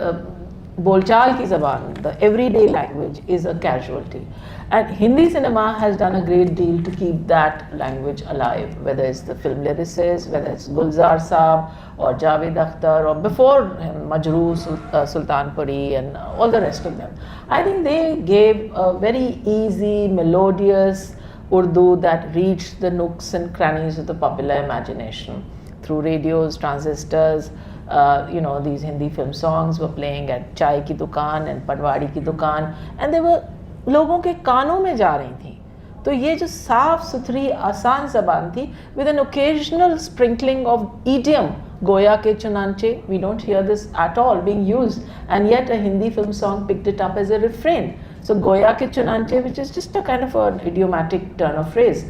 Bolchal ki zaban, the everyday language, is a casualty. And Hindi cinema has done a great deal to keep that language alive, whether it's the film lyricists, whether it's Gulzar Saab or Javed Akhtar, or before him, Majroo Sultanpuri and all the rest of them. I think they gave a very easy, melodious Urdu that reached the nooks and crannies of the popular imagination through radios, transistors. You know, these Hindi film songs were playing at Chai ki dukaan and Padwadi ki dukaan, and they were लोगों के कानों में जा रही थी. तो ये जो साफ सुथरी आसान ज़बान थी, with an occasional sprinkling of idiom, गोया के चुनांचे, we don't hear this at all being used, and yet a Hindi film song picked it up as a refrain. So गोया के चुनांचे, which is just a kind of an idiomatic turn of phrase,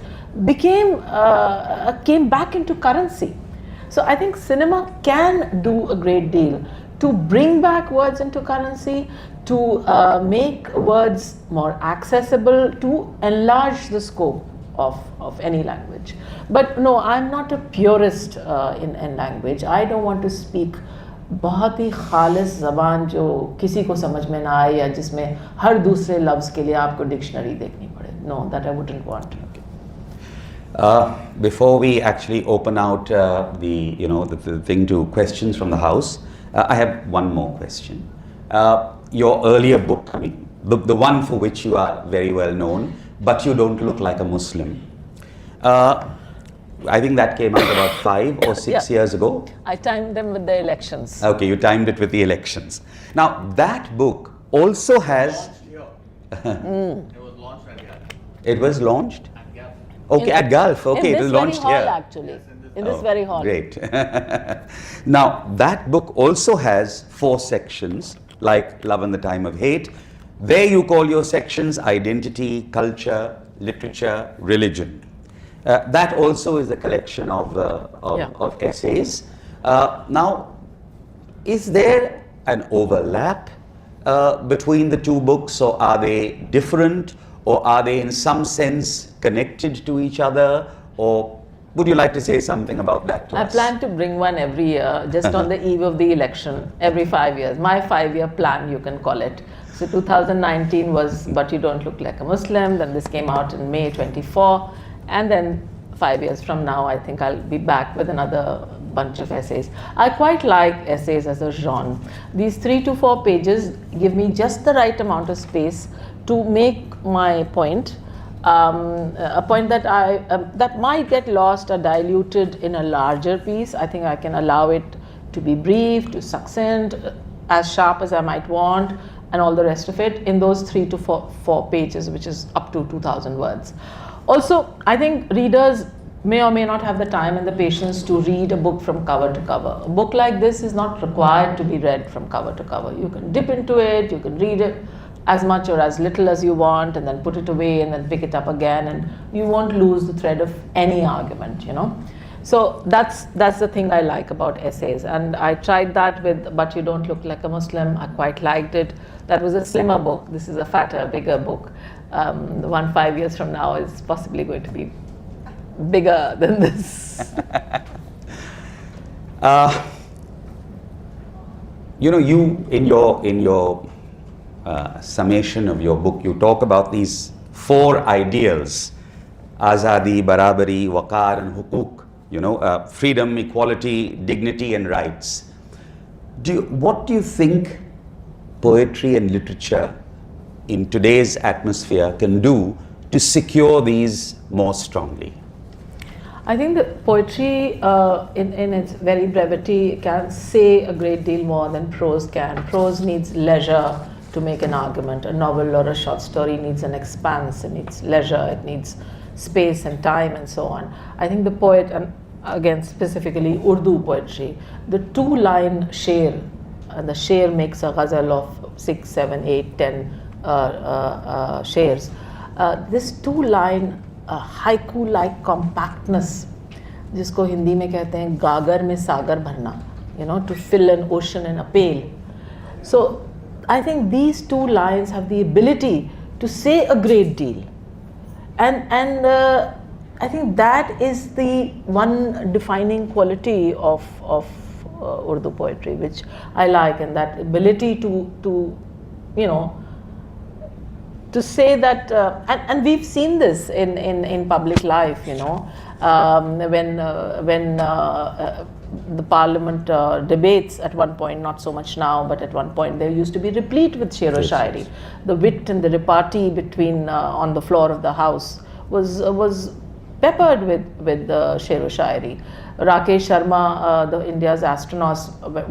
came back into currency. So I think cinema can do a great deal to bring back words into currency, to make words more accessible, to enlarge the scope of any language. But no, I'm not a purist in language. I don't want to speak बहुत ही खालिस ज़बान जो किसी को समझ में ना आए या जिसमें हर दूसरे लफ्ज़ के लिए आपको डिक्शनरी देखनी पड़े. No, that I wouldn't want. Before we actually open out the thing to questions from the house, I have one more question. Your earlier book, I mean, the one for which you are very well known, but you don't look like a Muslim. I think that came out about 5 or 6 years ago. I timed them with the elections. Okay, you timed it with the elections. Now, that book also has. It was launched? Okay, at Gulf. Okay, in it this was launched very hall, here. actually. In this Oh, very hall. Great. Now, that book also has 4 sections, like Love and the Time of Hate. There you call your sections identity, culture, literature, religion. That also is a collection of essays. Now, is there an overlap between the 2 books, or are they different, or are they in some sense connected to each other, or would you like to say something about that to I us? plan to bring one every year, just on the eve of the election, every 5 years. My 5-year plan, you can call it. So 2019 was But You Don't Look Like a Muslim, then this came out in May 24, and then 5 years from now, I think I'll be back with another bunch of essays. I quite like essays as a genre. These 3 to 4 pages give me just the right amount of space to make my point, a point that that might get lost or diluted in a larger piece. I think I can allow it to be brief, to succinct, as sharp as I might want, and all the rest of it in those 3 to 4 pages, which is up to 2,000 words. Also, I think readers may or may not have the time and the patience to read a book from cover to cover. A book like this is not required to be read from cover to cover. You can dip into it, you can read it as much or as little as you want, and then put it away and then pick it up again, and you won't lose the thread of any argument, you know. So that's the thing I like about essays, and I tried that with But You Don't Look Like a Muslim. I quite liked it. That was a slimmer book. This is a fatter, bigger book. The one 5 years from now is possibly going to be bigger than this. You know, you in your summation of your book, you talk about these 4 ideals: azadi, barabari, waqar, and hukuk. You know, freedom, equality, dignity, and rights. What do you think poetry and literature in today's atmosphere can do to secure these more strongly? I think that poetry, in its very brevity, can say a great deal more than prose can. Prose needs leisure to make an argument. A novel or a short story needs an expanse, it needs leisure, it needs space and time and so on. I think the poet, and again specifically Urdu poetry, the 2-line sher, and the sher makes a ghazal of 6, 7, 8, 10 shares. This 2-line haiku-like compactness, जिसको हिंदी में कहते हैं गागर में सागर भरना, you know, to fill an ocean in a pail. So I think these 2 lines have the ability to say a great deal, and I think that is the one defining quality of Urdu poetry, which I like, and that ability to you know, to say that, and we've seen this in public life, you know, when the parliament debates at one point, not so much now, but at one point they used to be replete with sher-o-shairi. The wit and the repartee between on the floor of the house was peppered with sher-o-shairi. Rakesh Sharma, the India's astronaut,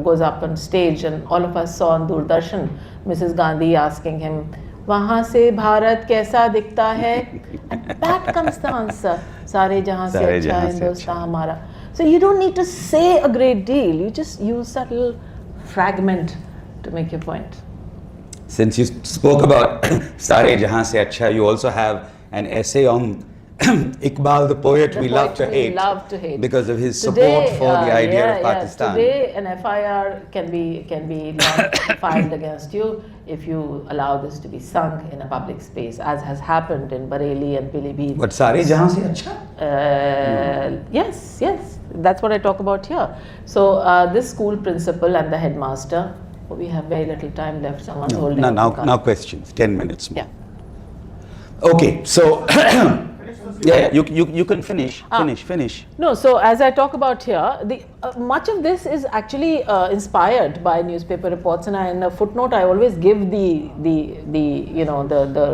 goes up on stage, and all of us saw on Doordarshan Mrs. Gandhi asking him, वहाँ से भारत कैसा दिखता है? And back comes the answer, सारे जहाँ से अच्छा हिंदुस्तान हमारा. So you don't need to say a great deal, you just use that little fragment to make your point. Since you spoke about Sare Jahan Se Acha, you also have an essay on Iqbal the poet we love to hate, because of his support for the idea of Pakistan. Today an FIR can be filed against you if you allow this to be sung in a public space, as has happened in Bareilly and Pilibhit. But Sare Jahan Se Acha? Yes, that's what I talk about here. So this school principal and the headmaster, we have very little time left. Someone's holding now questions, 10 minutes more. Yeah. Okay, so you can finish. No, so as I talk about here, the much of this is actually inspired by newspaper reports, and in a footnote I always give the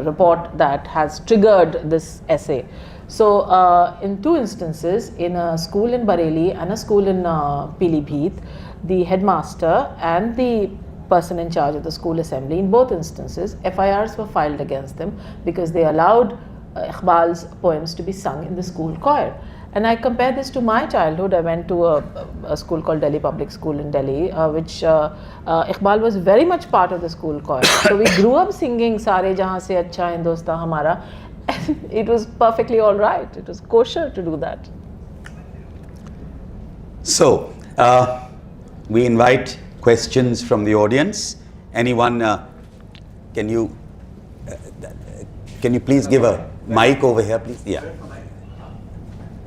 report that has triggered this essay. So in 2 instances, in a school in Bareilly and a school in Pilibhit, the headmaster and the person in charge of the school assembly. In both instances, FIRs were filed against them because they allowed Iqbal's poems to be sung in the school choir. And I compare this to my childhood. I went to a school called Delhi Public School in Delhi, which Iqbal was very much part of the school choir. So we grew up singing Sare Jahan Se Acha Hindustan Hamara, and it was perfectly all right. It was kosher to do that. So, we invite questions from the audience. Anyone, can you please give a mic over here, please? Yeah.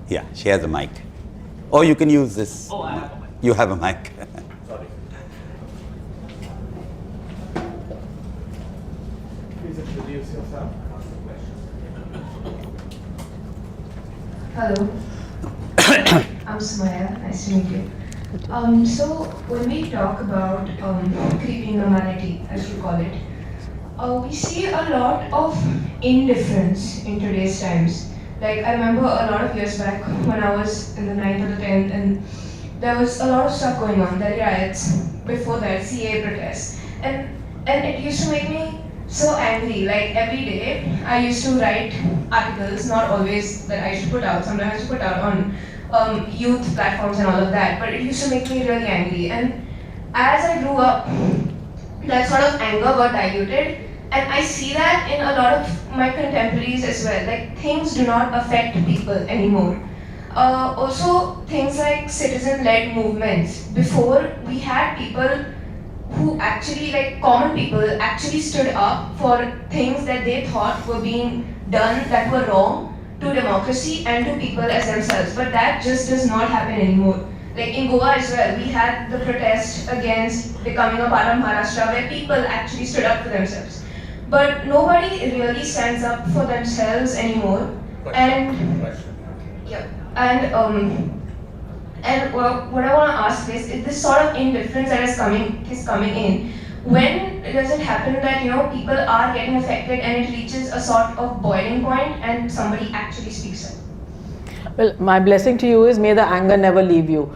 Yeah, she has a mic. Or you can use this. Oh, I have a mic. You have a mic. Sorry. Please introduce yourself. Hello, I'm Sumaya. Nice to meet you. So when we talk about creeping normality, as you call it, we see a lot of indifference in today's times. Like, I remember a lot of years back when I was in the 9th or the 10th, and there was a lot of stuff going on, Delhi riots, before that, CA protests, and it used to make me so angry. Like, every day, I used to write articles, not always that I should put out, sometimes I used to put out on youth platforms and all of that, but it used to make me really angry. And as I grew up, that sort of anger got diluted, and I see that in a lot of my contemporaries as well. Like, things do not affect people anymore. Also, things like citizen-led movements. Before, we had people who actually, like common people, actually stood up for things that they thought were being done that were wrong to democracy and to people as themselves. But that just does not happen anymore. Like in Goa as well, we had the protest against becoming a part of Maharashtra, where people actually stood up for themselves. But nobody really stands up for themselves anymore. And what I want to ask is this sort of indifference that is coming in. When does it happen that people are getting affected and it reaches a sort of boiling point and somebody actually speaks up? Well, my blessing to you is may the anger never leave you.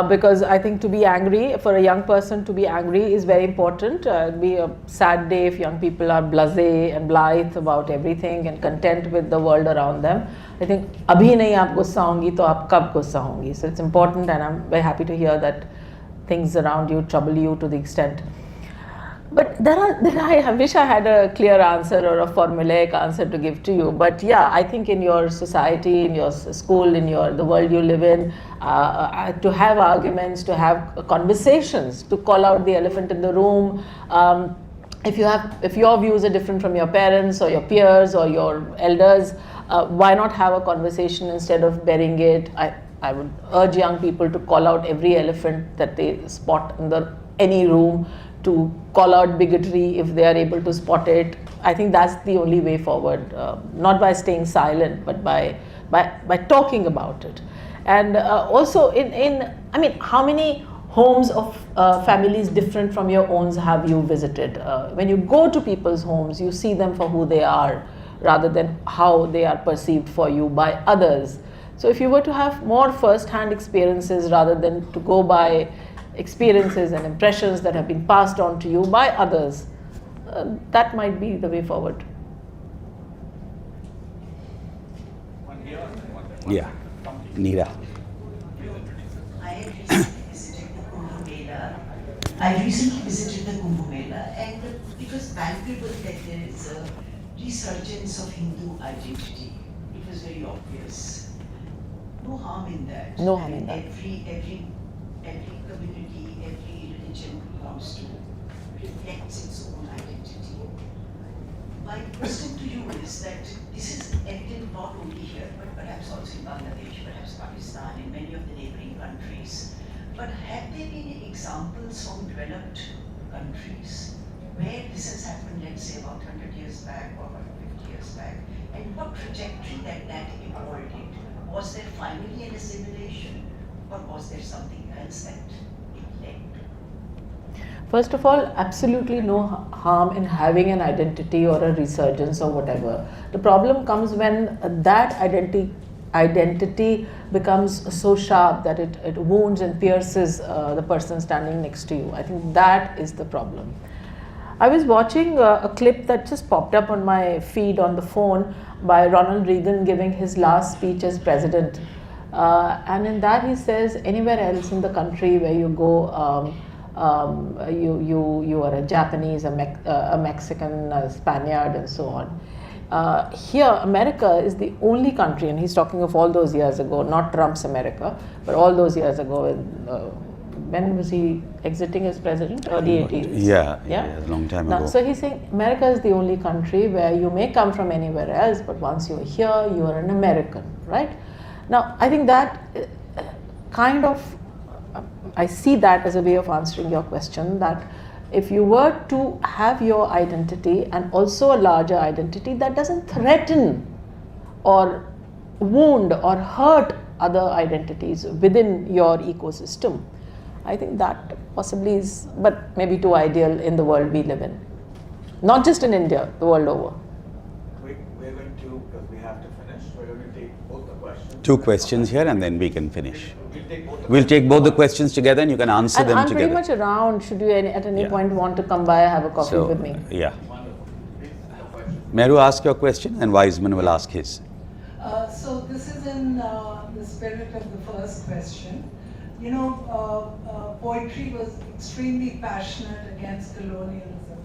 Because I think to be angry, for a young person to be angry is very important. It'll be a sad day if young people are blasé and blithe about everything and content with the world around them. I think abhi nahi aap gussa hongi to aap kab gussa hongi. So it's important, and I'm very happy to hear that things around you trouble you to the extent. But I wish I had a clear answer or a formulaic answer to give to you. But yeah, I think in your society, in your school, in the world you live in, to have arguments, to have conversations, to call out the elephant in the room. If your views are different from your parents or your peers or your elders, why not have a conversation instead of burying it? I would urge young people to call out every elephant that they spot in any room, to call out bigotry if they are able to spot it. I think that's the only way forward, not by staying silent, but by talking about it. And also, how many homes of families different from your own have you visited? When you go to people's homes, you see them for who they are, rather than how they are perceived for you by others. So if you were to have more first-hand experiences rather than to go by experiences and impressions that have been passed on to you by others, that might be the way forward. Yeah, Neera. I recently visited the Kumbh Mela, and it was palpable that there is a resurgence of Hindu identity. It was very obvious. No harm in that. No harm in that. Every community, every religion wants to reflect its own identity. My question to you is that this is evident not only here, but perhaps also in Bangladesh, perhaps Pakistan, in many of the neighboring countries. But have there been examples from developed countries where this has happened, let's say about 100 years back or about 50 years back, and what trajectory that evolved in? Was there finally an assimilation, or was there something else that it led to? First of all, absolutely no harm in having an identity or a resurgence or whatever. The problem comes when that identity becomes so sharp that it wounds and pierces the person standing next to you. I think that is the problem. I was watching a clip that just popped up on my feed on the phone by Ronald Reagan giving his last speech as president. And in that he says, anywhere else in the country where you go, you are a Japanese, a Mexican, a Spaniard, and so on. Here, America is the only country, and he's talking of all those years ago, not Trump's America, but all those years ago. When was he exiting as president? Early 80s. Yeah, a long time ago. So he's saying America is the only country where you may come from anywhere else, but once you're here, you are an American, right? Now, I think that kind of, I see that as a way of answering your question, that if you were to have your identity and also a larger identity that doesn't threaten or wound or hurt other identities within your ecosystem, I think that possibly is, but maybe too ideal in the world we live in. Not just in India, the world over. We're going to, because we have to finish, we're going to take both the questions. 2 questions here and then we can finish. We'll take both the questions together and you can answer And them I'm together. pretty much around. Should you at any point want to come by, have a coffee with me? Yeah. Meru, ask your question and Wiseman will ask his. So this is in the spirit of the first question. You know, poetry was extremely passionate against colonialism.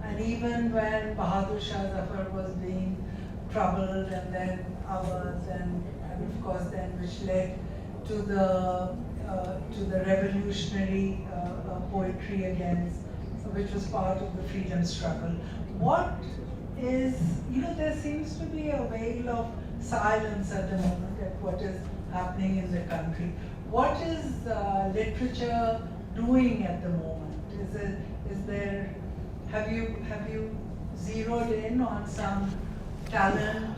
And even when Bahadur Shah Zafar was being troubled, and then ours, and of course then which led to the revolutionary poetry against, which was part of the freedom struggle. What is, you know, there seems to be a veil of silence at the moment at what is happening in the country. What is literature doing at the moment? Is there, have you zeroed in on some talent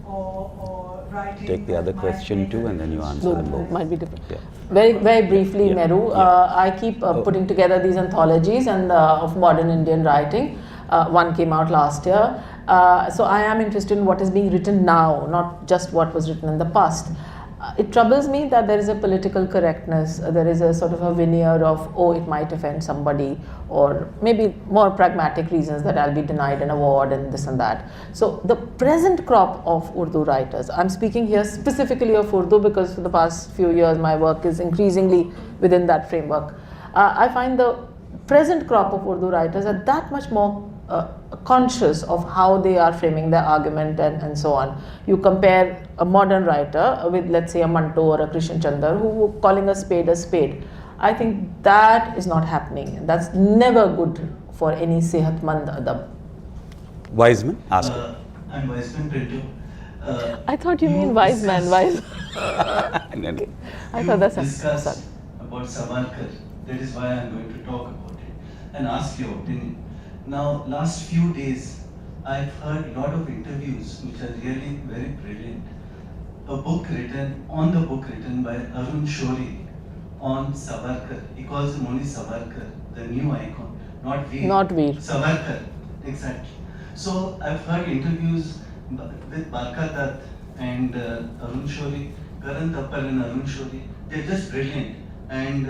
or writing? Take the other question too and then you answer them both. It might be different. Yeah. Very briefly, Yeah. Meru, Yeah. I keep putting together these anthologies and of modern Indian writing. One came out last year. So I am interested in what is being written now, not just what was written in the past. It troubles me that there is a political correctness, there is a sort of a veneer of, oh, it might offend somebody, or maybe more pragmatic reasons that I'll be denied an award and this and that. So the present crop of Urdu writers, I'm speaking here specifically of Urdu because for the past few years my work is increasingly within that framework. I find the present crop of Urdu writers are that much more conscious of how they are framing their argument and so on. You compare a modern writer with, let's say, a Manto or a Krishan Chandra who are calling a spade a spade. I think that is not happening. That's never good for any sehatmand adab. Wiseman, ask. I'm Wiseman Pinto. I thought you mean wise man, wise. Okay. I thought that's discussed about Savarkar. That is why I'm going to talk about it and ask your opinion. Now, last few days, I've heard a lot of interviews which are really very brilliant. A book written by Arun Shourie on Savarkar. He calls him only Savarkar, the new icon, not Veer. Not Veer. Savarkar, exactly. So I've heard interviews with Barka Dutt and Arun Shourie, Karan Thappar and Arun Shourie. They're just brilliant. And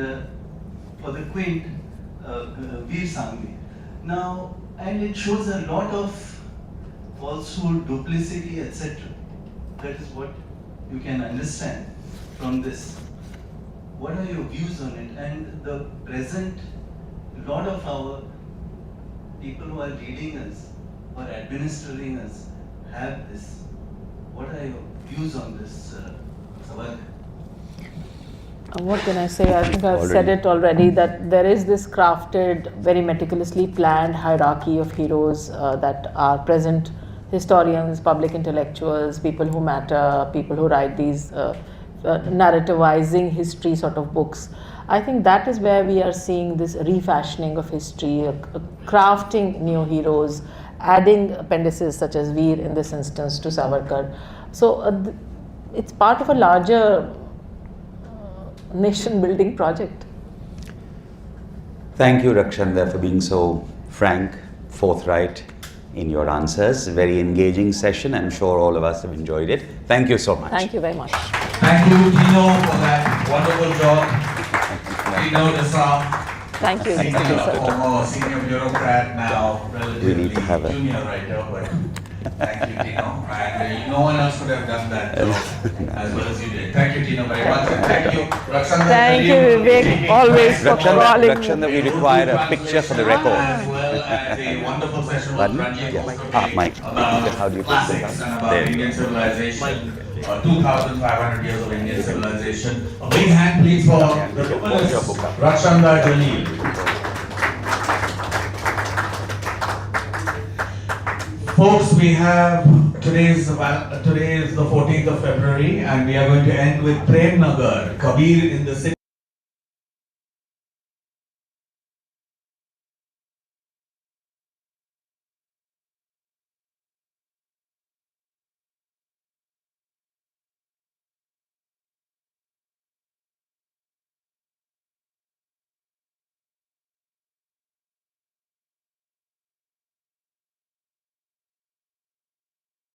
for the quaint, Veer Sanghvi. Now, and it shows a lot of falsehood, duplicity, etc. That is what you can understand from this. What are your views on it? And the present, a lot of our people who are leading us or administering us have this. What are your views on this, Savarkar? What can I say? I think I've said it already, that there is this crafted, very meticulously planned hierarchy of heroes that are present historians, public intellectuals, people who matter, people who write these narrativizing history sort of books. I think that is where we are seeing this refashioning of history, crafting new heroes, adding appendices such as Veer in this instance to Savarkar. So it's part of a larger nation building project. Thank you, Rakshanda, for being so frank, forthright in your answers. Very engaging session. I'm sure all of us have enjoyed it. Thank you so much. Thank you very much. Thank you, Tino, for that wonderful job. Tino Desam, Thank you. former senior bureaucrat, now We need to have relatively a- junior writer, but thank you, Tino. And no one else could have done that job as well as you did. Thank you, Tino, very much. And thank you, Rakshanda. Thank you, Vivek, always for calling me. Rakshanda, we require a picture for the record. As well as a wonderful session with Pardon? Ranjit Yeah. Koskopee Mike. about How do you put classics it? and about There. Indian civilization. 2,500 years of Indian civilization. A big hand please for the luminous Rakshanda Jalil. Folks, we have today is the 14th of February and we are going to end with Prem Nagar, Kabir in the city.